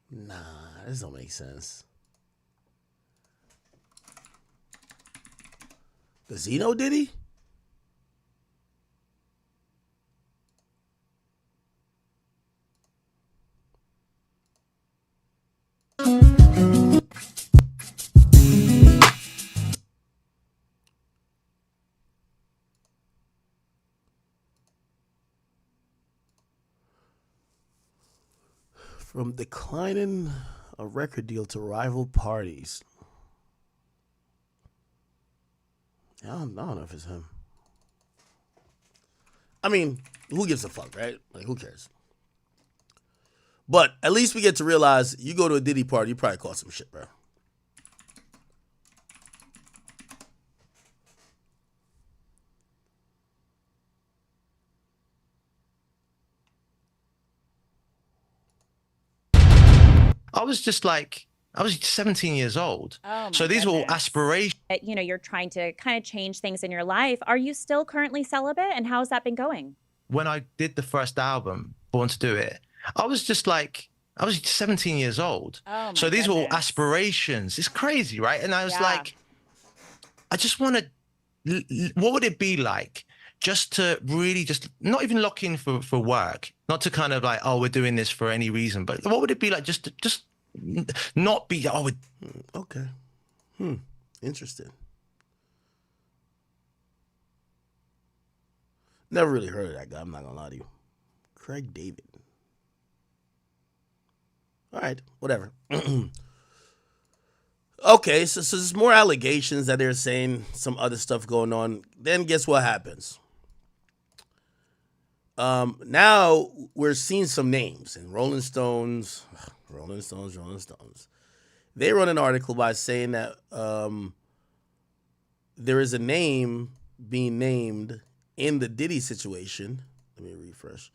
Nah, this don't make sense. Does he know Diddy? From declining a record deal to rival parties. I don't know if it's him. I mean, who gives a fuck, right? Like, who cares? But at least we get to realize you go to a Diddy party, you probably caught some shit, bro. I was 17 years old. Oh, so these were all aspirations. You know, you're trying to kind of change things in your life. Are you still currently celibate? And how has that been going? When I did the first album, Born to Do It, I was 17 years old. Oh, so these were all aspirations. It's crazy, right? And I was like, I just want to what would it be like just to really just not even lock in for work, not to kind of like, oh, we're doing this for any reason, but what would it be like just to not be, oh, okay. Interesting. Never really heard of that guy. I'm not gonna lie to you. Craig David. All right, whatever. Okay, so there's more allegations that they're saying some other stuff going on. Then guess what happens? Now we're seeing some names in Rolling Stones. They wrote an article by saying that there is a name being named in the Diddy situation. Let me refresh.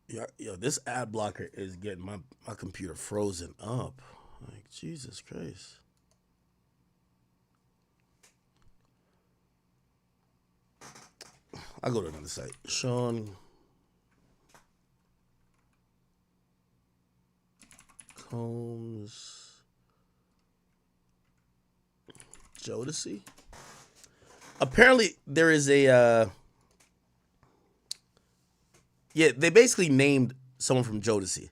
Yo, this ad blocker is getting my computer frozen up. Like, Jesus Christ. I'll go to another site. Sean Combs Jodeci. Apparently there is a they basically named someone from Jodeci.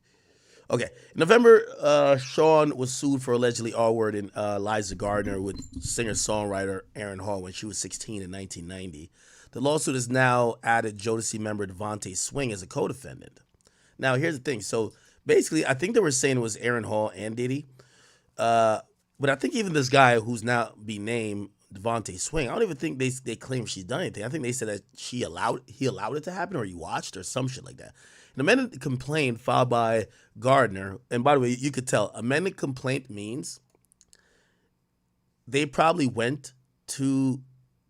Okay. In November, Sean was sued for allegedly R-wording Liza Gardner with singer-songwriter Aaron Hall when she was 16 in 1990. The lawsuit has now added Jodeci member Devontae Swing as a co-defendant. Now, here's the thing. So, basically, I think they were saying it was Aaron Hall and Diddy. But I think even this guy who's now being named Devontae Swing, I don't even think they claim she's done anything. I think they said that he allowed it to happen, or he watched, or some shit like that. An amended complaint filed by Gardner, and by the way, you could tell amended complaint means they probably went to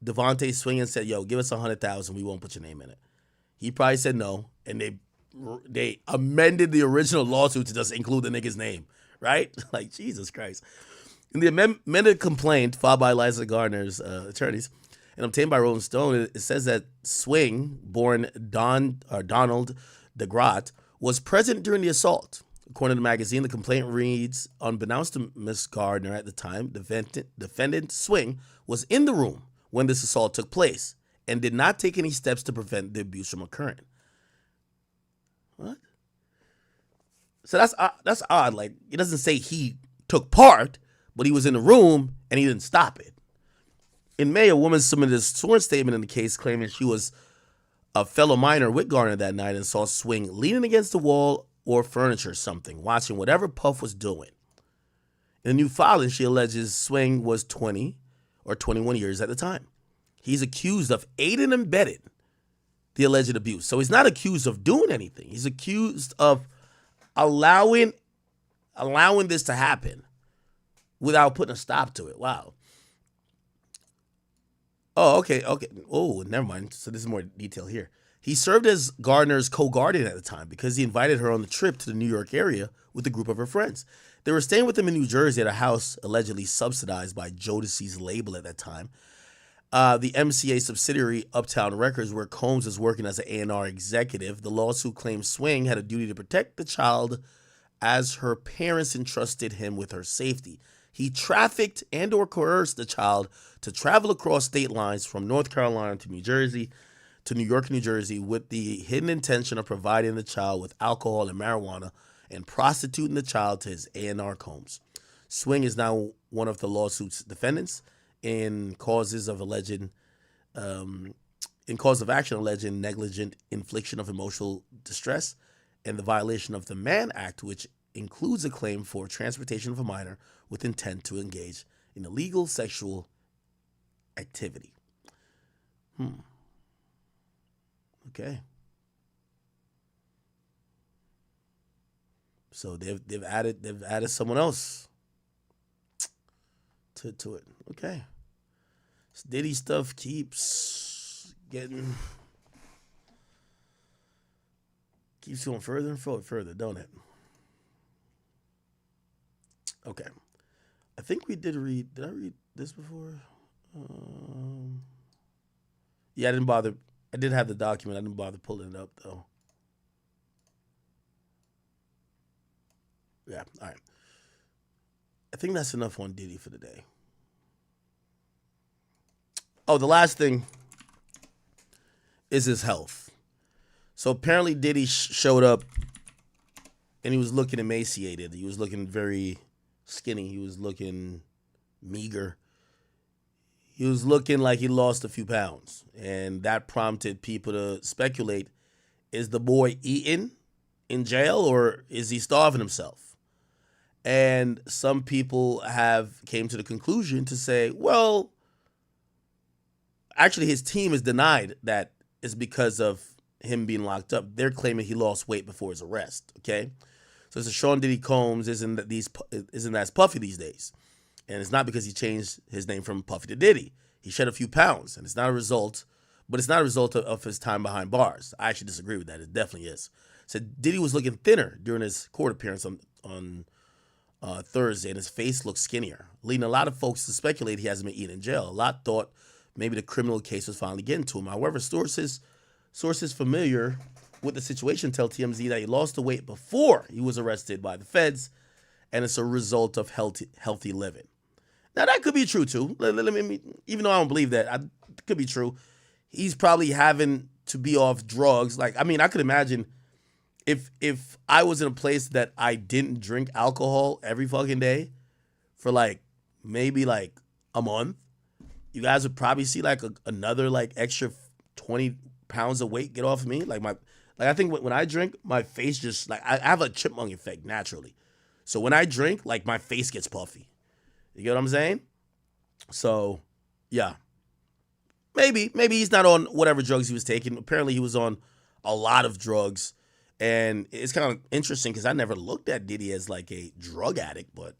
Devontae Swing and said, "Yo, give us $100,000. We won't put your name in it." He probably said no, and they amended the original lawsuit to just include the nigga's name, right? Like, Jesus Christ. In the amended complaint filed by Liza Gardner's attorneys and obtained by Rolling Stone, it says that Swing, born Donald DeGrot, was present during the assault. According to the magazine, the complaint reads, unbeknownst to Miss Gardner at the time, defendant Swing was in the room when this assault took place and did not take any steps to prevent the abuse from occurring. What? So that's odd. Like, it doesn't say he took part, but he was in the room and he didn't stop it. In May, a woman submitted a sworn statement in the case claiming she was a fellow minor with Gardner that night and saw Swing leaning against the wall or furniture or something, watching whatever Puff was doing. In a new filing, she alleges Swing was 20 or 21 years at the time. He's accused of aiding and abetting the alleged abuse. So he's not accused of doing anything. He's accused of allowing this to happen without putting a stop to it. Wow. Oh, okay. Oh, never mind. So this is more detail here. He served as Gardner's co-guardian at the time because he invited her on the trip to the New York area with a group of her friends. They were staying with him in New Jersey at a house allegedly subsidized by Jodeci's label at that time. The MCA subsidiary Uptown Records, where Combs was working as an A&R executive. The lawsuit claims Swing had a duty to protect the child as her parents entrusted him with her safety. He trafficked and or coerced the child to travel across state lines from North Carolina to New York, New Jersey, with the hidden intention of providing the child with alcohol and marijuana and prostituting the child to his A&R Combs. Swing is now one of the lawsuit's defendants in cause of action alleging negligent infliction of emotional distress and the violation of the Mann Act, which includes a claim for transportation of a minor with intent to engage in illegal sexual activity. Okay. So they've added someone else to it. Okay. This Diddy stuff keeps going further and further, don't it? Okay. I think we did read. Did I read this before? Yeah, I didn't bother. I did have the document. I didn't bother pulling it up, though. Yeah, all right. I think that's enough on Diddy for today. Oh, the last thing is his health. So apparently Diddy showed up and he was looking emaciated. He was looking very skinny. He was looking meager. He was looking like he lost a few pounds. And that prompted people to speculate, is the boy eating in jail or is he starving himself? And some people have came to the conclusion to say, well, actually his team has denied that it's because of him being locked up. They're claiming he lost weight before his arrest, okay? So it's a Sean Diddy Combs isn't as puffy these days. And it's not because he changed his name from Puffy to Diddy. He shed a few pounds, and it's not a result, but it's not a result of his time behind bars. I actually disagree with that. It definitely is. So Diddy was looking thinner during his court appearance on Thursday, and his face looked skinnier, leading a lot of folks to speculate he hasn't been eating in jail. A lot thought maybe the criminal case was finally getting to him. However, sources familiar with the situation tell TMZ that he lost the weight before he was arrested by the feds, and it's a result of healthy living. Now, that could be true, too. Even though I don't believe that, it could be true. He's probably having to be off drugs. Like, I mean, I could imagine if I was in a place that I didn't drink alcohol every fucking day for, like, maybe, like, a month, you guys would probably see, like, another, like, extra 20 pounds of weight get off of me. Like, I think when I drink, my face just, like, I have a chipmunk effect naturally. So when I drink, like, my face gets puffy. You get what I'm saying? So, yeah. Maybe he's not on whatever drugs he was taking. Apparently he was on a lot of drugs. And it's kind of interesting because I never looked at Diddy as like a drug addict, but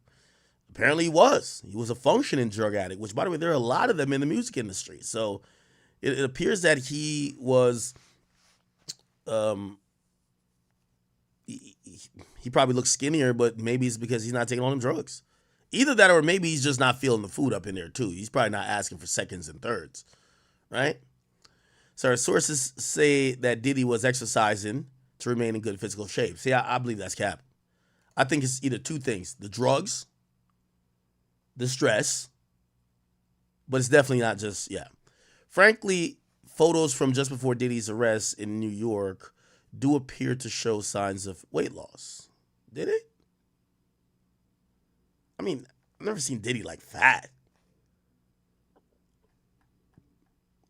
apparently he was. He was a functioning drug addict, which, by the way, there are a lot of them in the music industry. So it appears that he was, he probably looks skinnier, but maybe it's because he's not taking all them drugs. Either that or maybe he's just not feeling the food up in there too. He's probably not asking for seconds and thirds, right? So our sources say that Diddy was exercising to remain in good physical shape. See, I believe that's cap. I think it's either two things: the drugs, the stress, but it's definitely not just, yeah. Frankly, photos from just before Diddy's arrest in New York do appear to show signs of weight loss. Did it? I mean, I've never seen Diddy like fat.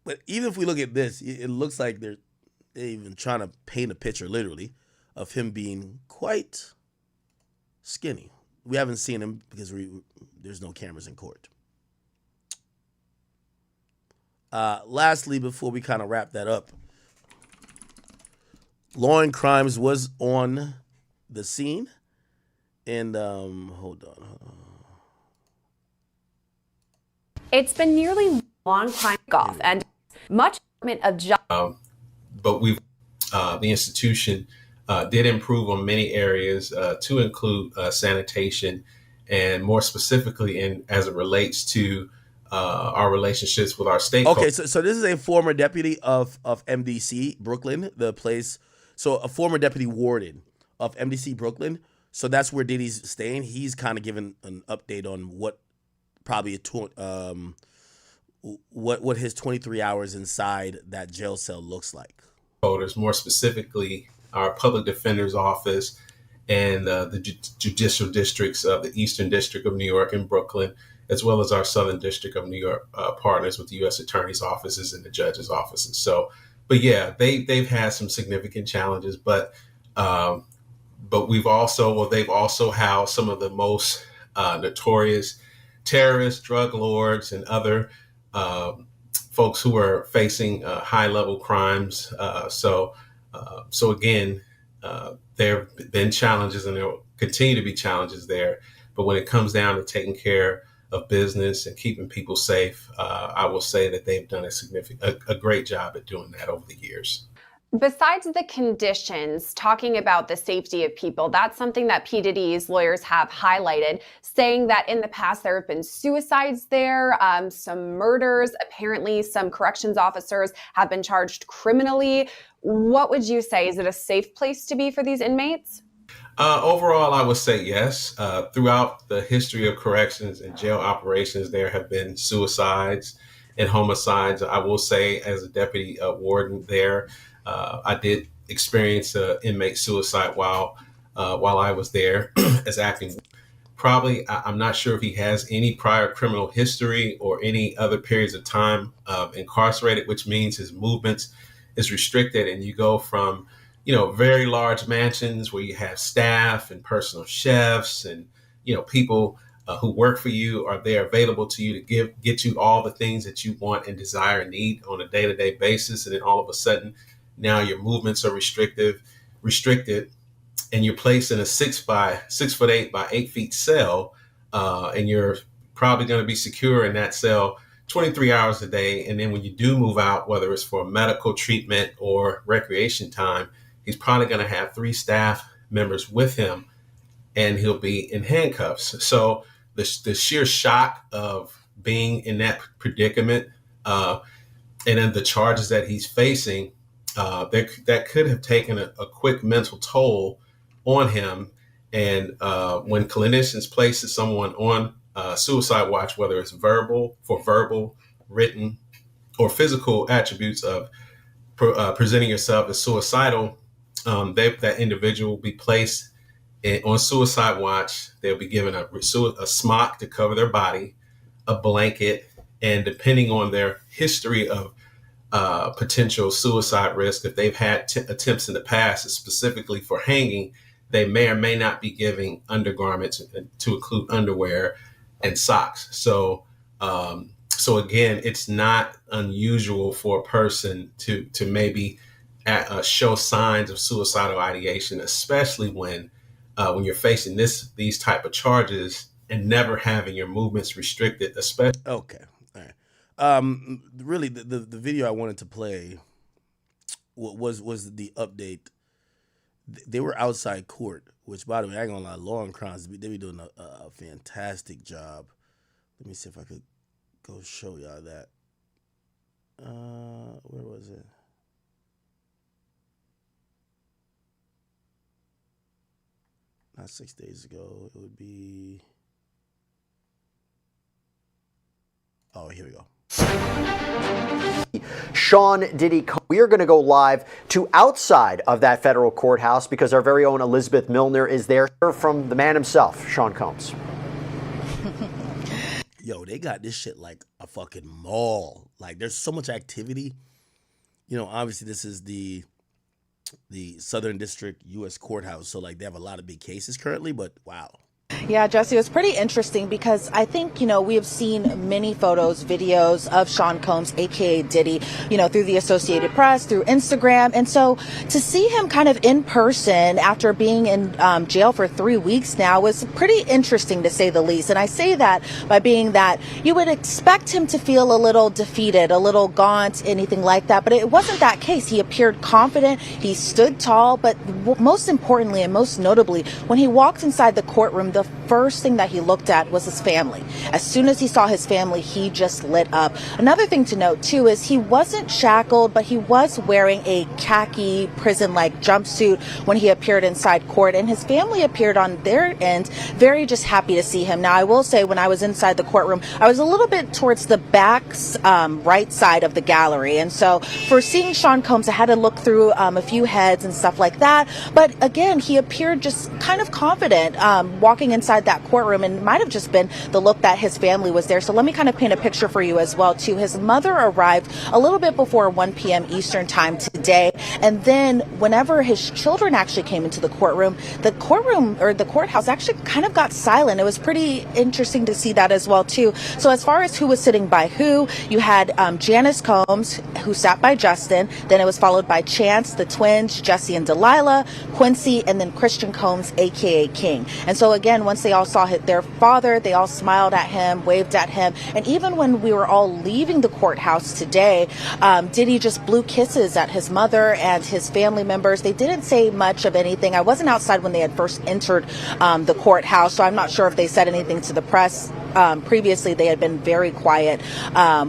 But even if we look at this, it looks like they're even trying to paint a picture, literally, of him being quite skinny. We haven't seen him because there's no cameras in court. Lastly, before we kind of wrap that up, Law and Crimes was on the scene. And hold on. It's been nearly a long time off, and much of job. But the institution did improve on many areas to include sanitation, and more specifically, as it relates to our relationships with our stakeholders. Okay, so this is a former deputy of MDC Brooklyn, the place. So a former deputy warden of MDC Brooklyn. So that's where Diddy's staying. He's kind of giving an update on what probably what his 23 hours inside that jail cell looks like. More specifically, our public defender's office and the judicial districts of the Eastern District of New York and Brooklyn, as well as our Southern District of New York partners with the U.S. Attorney's offices and the judges' offices. So, but yeah, they've had some significant challenges, but they've also housed some of the most notorious terrorists, drug lords, and other folks who are facing high-level crimes. So again, there have been challenges, and there will continue to be challenges there. But when it comes down to taking care of business and keeping people safe, I will say that they've done a great job at doing that over the years. Besides the conditions, talking about the safety of people, that's something that P. Diddy's lawyers have highlighted, saying that in the past there have been suicides there, some murders. Apparently, some corrections officers have been charged criminally. What would you say? Is it a safe place to be for these inmates? Overall, I would say yes. Throughout the history of corrections and jail operations, there have been suicides and homicides. I will say, as a deputy warden there, I did experience inmate suicide while I was there as acting. Probably, I'm not sure if he has any prior criminal history or any other periods of time incarcerated, which means his movements is restricted, and you go from very large mansions where you have staff and personal chefs and people who work for you are there available to you to get you all the things that you want and desire and need on a day-to-day basis, and then all of a sudden now your movements are restricted, and you're placed in a 6'8" by 8 feet cell, and you're probably going to be secure in that cell 23 hours a day. And then when you do move out, whether it's for medical treatment or recreation time, he's probably going to have 3 staff members with him, and he'll be in handcuffs. So the sheer shock of being in that predicament, and then the charges that he's facing, that could have taken a quick mental toll on him. And when clinicians place someone on suicide watch, whether it's verbal, written, or physical attributes of presenting yourself as suicidal, that individual will be placed on suicide watch. They'll be given a smock to cover their body, a blanket, and depending on their history of potential suicide risk, if they've had attempts in the past, specifically for hanging, they may or may not be giving undergarments to include underwear and socks. So again, it's not unusual for a person to maybe show signs of suicidal ideation, especially when you're facing these type of charges and never having your movements restricted, especially. Okay. All right. Really, the video I wanted to play was the update. They were outside court, which, by the way, I ain't gonna lie, law and crimes, they be doing a fantastic job. Let me see if I could go show y'all that. Where was it? Not 6 days ago. It would be. Oh, here we go. Sean Diddy, we are going to go live to outside of that federal courthouse because our very own Elizabeth Milner is there from the man himself, Sean Combs. Yo, they got this shit like a fucking mall. Like, there's so much activity. Obviously this is the Southern District U.S. Courthouse, so like they have a lot of big cases currently, but wow. Yeah, Jesse, it was pretty interesting because I think, we have seen many photos, videos of Sean Combs, a.k.a. Diddy, through the Associated Press, through Instagram. And so to see him kind of in person after being in jail for 3 weeks now was pretty interesting, to say the least. And I say that by being that you would expect him to feel a little defeated, a little gaunt, anything like that. But it wasn't that case. He appeared confident. He stood tall. But most importantly and most notably, when he walked inside the courtroom, the first thing that he looked at was his family. As soon as he saw his family, he just lit up. Another thing to note, too, is he wasn't shackled, but he was wearing a khaki prison-like jumpsuit when he appeared inside court, and his family appeared on their end very just happy to see him. Now, I will say, when I was inside the courtroom, I was a little bit towards the back right side of the gallery, and so for seeing Sean Combs, I had to look through a few heads and stuff like that, but again, he appeared just kind of confident walking inside that courtroom, and it might have just been the look that his family was there. So let me kind of paint a picture for you as well, too. His mother arrived a little bit before 1 p.m. Eastern time today, and then whenever his children actually came into the courtroom, the courthouse actually kind of got silent. It was pretty interesting to see that as well, too. So as far as who was sitting by who, you had Janice Combs, who sat by Justin, then it was followed by Chance, the twins, Jesse and Delilah, Quincy, and then Christian Combs, aka King. And so again, once they all saw their father, they all smiled at him, waved at him. And even when we were all leaving the courthouse today, Diddy just blew kisses at his mother and his family members. They didn't say much of anything. I wasn't outside when they had first entered the courthouse, so I'm not sure if they said anything to the press. previously they had been very quiet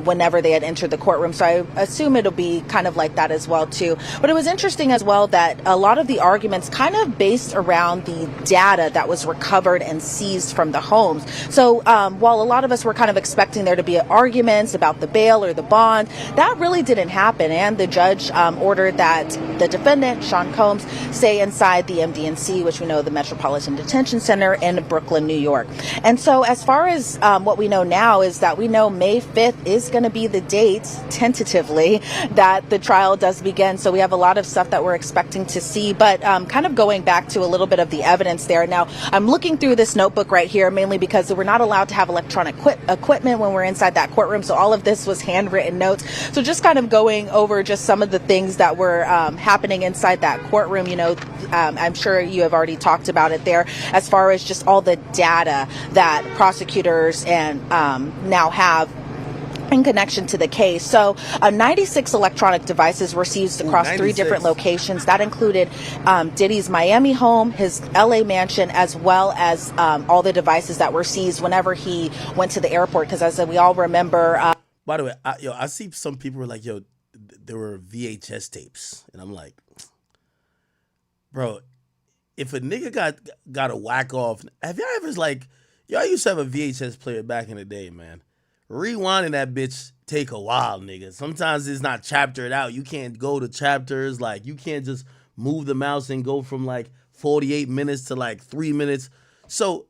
whenever they had entered the courtroom. So I assume it'll be kind of like that as well too. But it was interesting as well that a lot of the arguments kind of based around the data that was recovered and seized from the homes. So while a lot of us were kind of expecting there to be arguments about the bail or the bond, that really didn't happen. And the judge ordered that the defendant, Sean Combs, stay inside the MDNC, which we know the Metropolitan Detention Center in Brooklyn, New York. And so as far as what we know now is that we know May 5th is going to be the date, tentatively, that the trial does begin. So we have a lot of stuff that we're expecting to see. But kind of going back to a little bit of the evidence there. Now, I'm looking through this notebook right here, mainly because we're not allowed to have electronic equipment when we're inside that courtroom. So all of this was handwritten notes. So just kind of going over just some of the things that were happening inside that courtroom. You know, I'm sure you have already talked about it there as far as just all the data that prosecutors and now have in connection to the case. So 96 electronic devices were seized across 3 different locations. That included Diddy's Miami home, his LA mansion, as well as all the devices that were seized whenever he went to the airport. Because as we all remember... By the way, I see some people were like, yo, there were VHS tapes. And I'm like, bro, if a nigga got a whack off, have y'all ever like, y'all used to have a VHS player back in the day, man. Rewinding that bitch take a while, nigga. Sometimes it's not chaptered out. You can't go to chapters. Like, you can't just move the mouse and go from like 48 minutes to like 3 minutes. So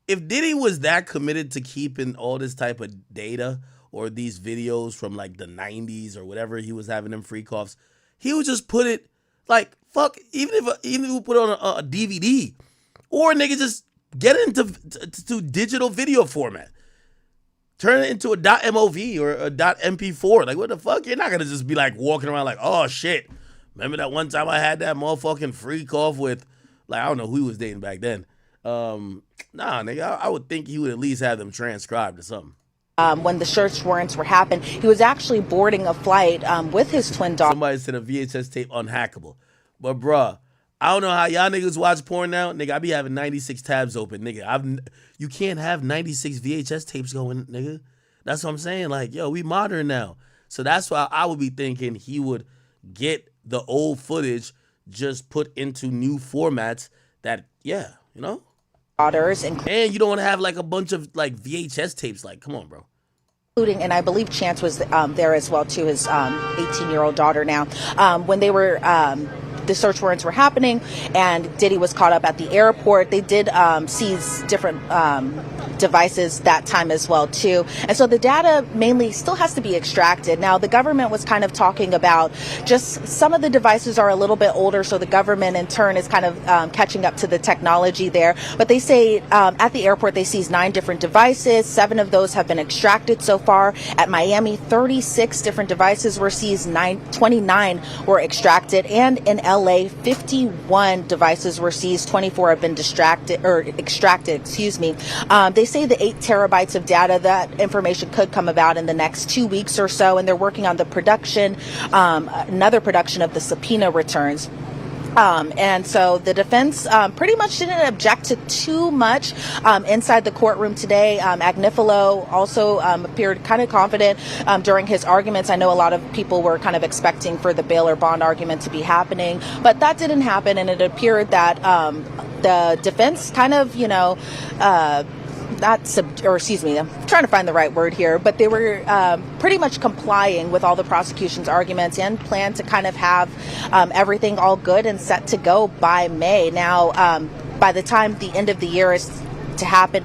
if Diddy was that committed to keeping all this type of data or these videos from like the 90s or whatever he was having them freak offs, he would just put it like, fuck, even if we put it on a DVD, or nigga just get it into digital video format. Turn it into a .mov or a .mp4. Like, what the fuck? You're not going to just be like walking around like, oh shit. Remember that one time I had that motherfucking freak off with, like, I don't know who he was dating back then. Nah, nigga, I would think he would at least have them transcribed or something. When the search warrants were happening, he was actually boarding a flight with his twin daughter. Somebody said a VHS tape unhackable. But bruh, I don't know how y'all niggas watch porn now. Nigga, I be having 96 tabs open, nigga. You can't have 96 VHS tapes going, nigga. That's what I'm saying. Like, yo, we modern now. So that's why I would be thinking he would get the old footage just put into new formats that, yeah, you know? And you don't want to have like a bunch of like VHS tapes. Like, come on, bro. Including, and I believe Chance was there as well too, his 18-year-old daughter now. When they were, the search warrants were happening and Diddy was caught up at the airport, they did seize different devices that time as well too. And so the data mainly still has to be extracted. Now, the government was kind of talking about just some of the devices are a little bit older, so the government in turn is kind of catching up to the technology there. But they say at the airport they seized 9 different devices. 7 of those have been extracted so far. At Miami, 36 different devices were seized, 29 were extracted. And in LA, 51 devices were seized, 24 have been extracted, excuse me. They say the 8 terabytes of data, that information could come about in the next 2 weeks or so, and they're working on the production, another production of the subpoena returns. And so the defense pretty much didn't object to too much inside the courtroom today. Agnifilo also appeared kind of confident during his arguments. I know a lot of people were kind of expecting for the bail or bond argument to be happening, but that didn't happen, and it appeared that the defense kind of, you know, excuse me, I'm trying to find the right word here, but they were pretty much complying with all the prosecution's arguments and plan to kind of have everything all good and set to go by May. Now, by the time the end of the year is to happen,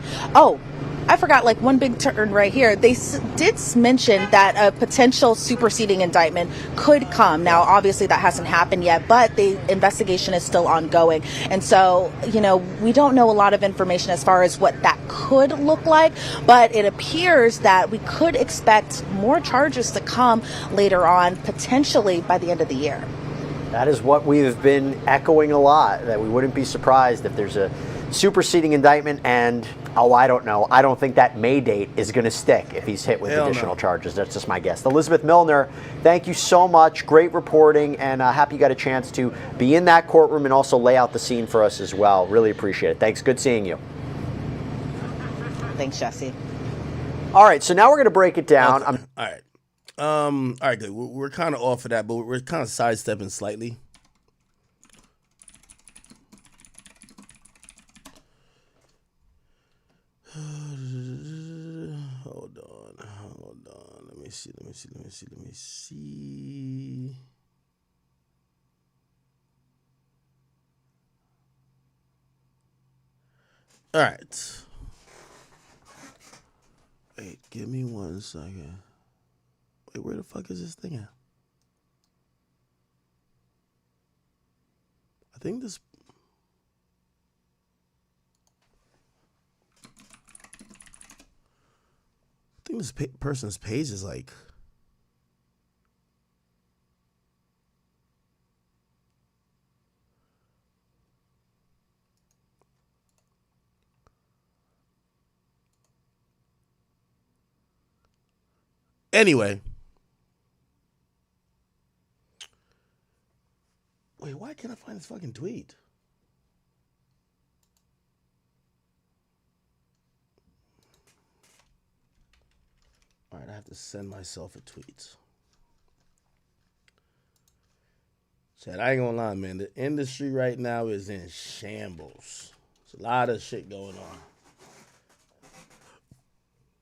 I forgot like one big turn right here. They did mention that a potential superseding indictment could come. Now, obviously that hasn't happened yet, but the investigation is still ongoing. And so, you know, we don't know a lot of information as far as what that could look like, but it appears that we could expect more charges to come later on, potentially by the end of the year. That is what we've been echoing a lot, that we wouldn't be surprised if there's a superseding indictment, and I don't know. I don't think that May date is going to stick if he's hit with additional charges. That's just my guess. Elizabeth Milner, thank you so much. Great reporting, and happy you got a chance to be in that courtroom and also lay out the scene for us as well. Really appreciate it. Thanks. Good seeing you. Thanks, Jesse. All right, so now we're going to break it down. Okay. All right. All right, good. We're kind of off of that, but we're kind of sidestepping slightly. Hold on. Let me see. All right. Wait, give me 1 second. Wait, where the fuck is this thing at? I think this... person's page is like... Anyway. Wait, why can't I find this fucking tweet? All right, I have to send myself a tweet. Chad, I ain't gonna lie, man. The industry right now is in shambles. There's a lot of shit going on.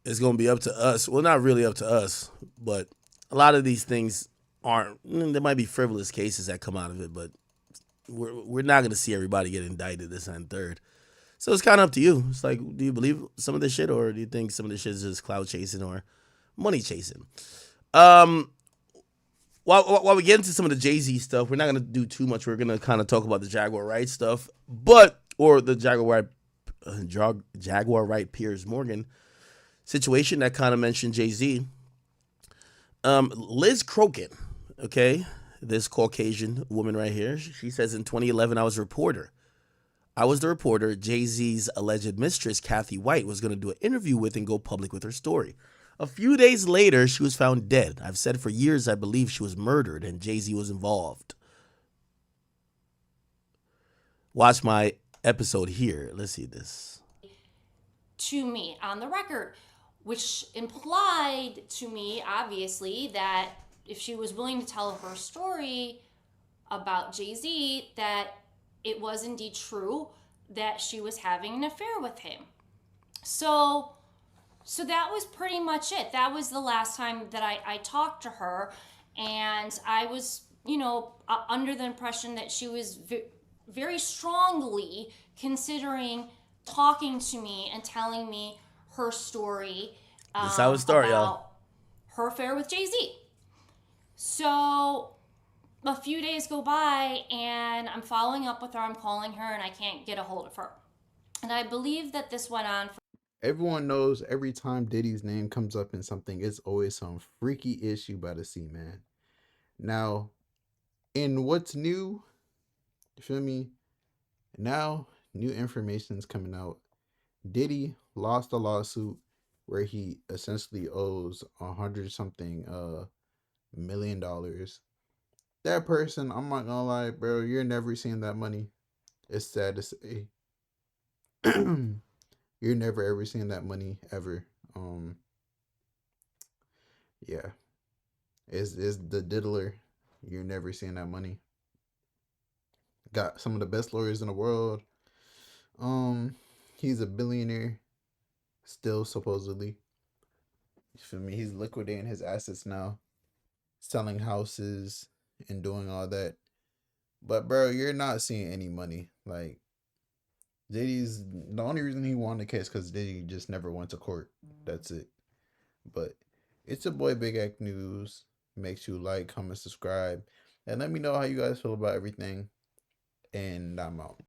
It's gonna be up to us. Well, not really up to us, but a lot of these things aren't. There might be frivolous cases that come out of it, but we're not gonna see everybody get indicted this and third. So it's kind of up to you. It's like, do you believe some of this shit, or do you think some of this shit is just cloud chasing or money chasing? While we get into some of the Jay-Z stuff, we're not gonna do too much. We're gonna kind of talk about the Jaguar Wright stuff, or the Jaguar Wright Piers Morgan situation that kind of mentioned Jay-Z. Liz Crokin, okay, this Caucasian woman right here, she says in 2011, I was the reporter Jay-Z's alleged mistress, Kathy White, was going to do an interview with and go public with her story. A few days later, she was found dead. I've said for years I believe she was murdered and Jay-Z was involved. Watch my episode here. Let's see this. To me on the record, which implied to me, obviously, that if she was willing to tell her story about Jay-Z, that it was indeed true that she was having an affair with him. So that was pretty much it. That was the last time that I talked to her, and I was, under the impression that she was very strongly considering talking to me and telling me her story. That's how it started, y'all. Her affair with Jay-Z. So a few days go by and I'm following up with her. I'm calling her and I can't get a hold of her. And I believe that this went on for... Everyone knows every time Diddy's name comes up in something, it's always some freaky issue by the sea, man. Now, in what's new, you feel me? Now, new information's coming out. Diddy lost a lawsuit where he essentially owes $100-something million. That person, I'm not gonna lie, bro, you're never seeing that money. It's sad to say. You're never ever seeing that money ever. Yeah. Is the diddler. You're never seeing that money. Got some of the best lawyers in the world. He's a billionaire still, supposedly. You feel me? He's liquidating his assets now, selling houses and doing all that. But bro, you're not seeing any money. Like, Diddy's, the only reason he won the case because Diddy just never went to court. That's it. But it's your boy Big Act News. Make sure you like, comment, subscribe, and let me know how you guys feel about everything. And I'm out.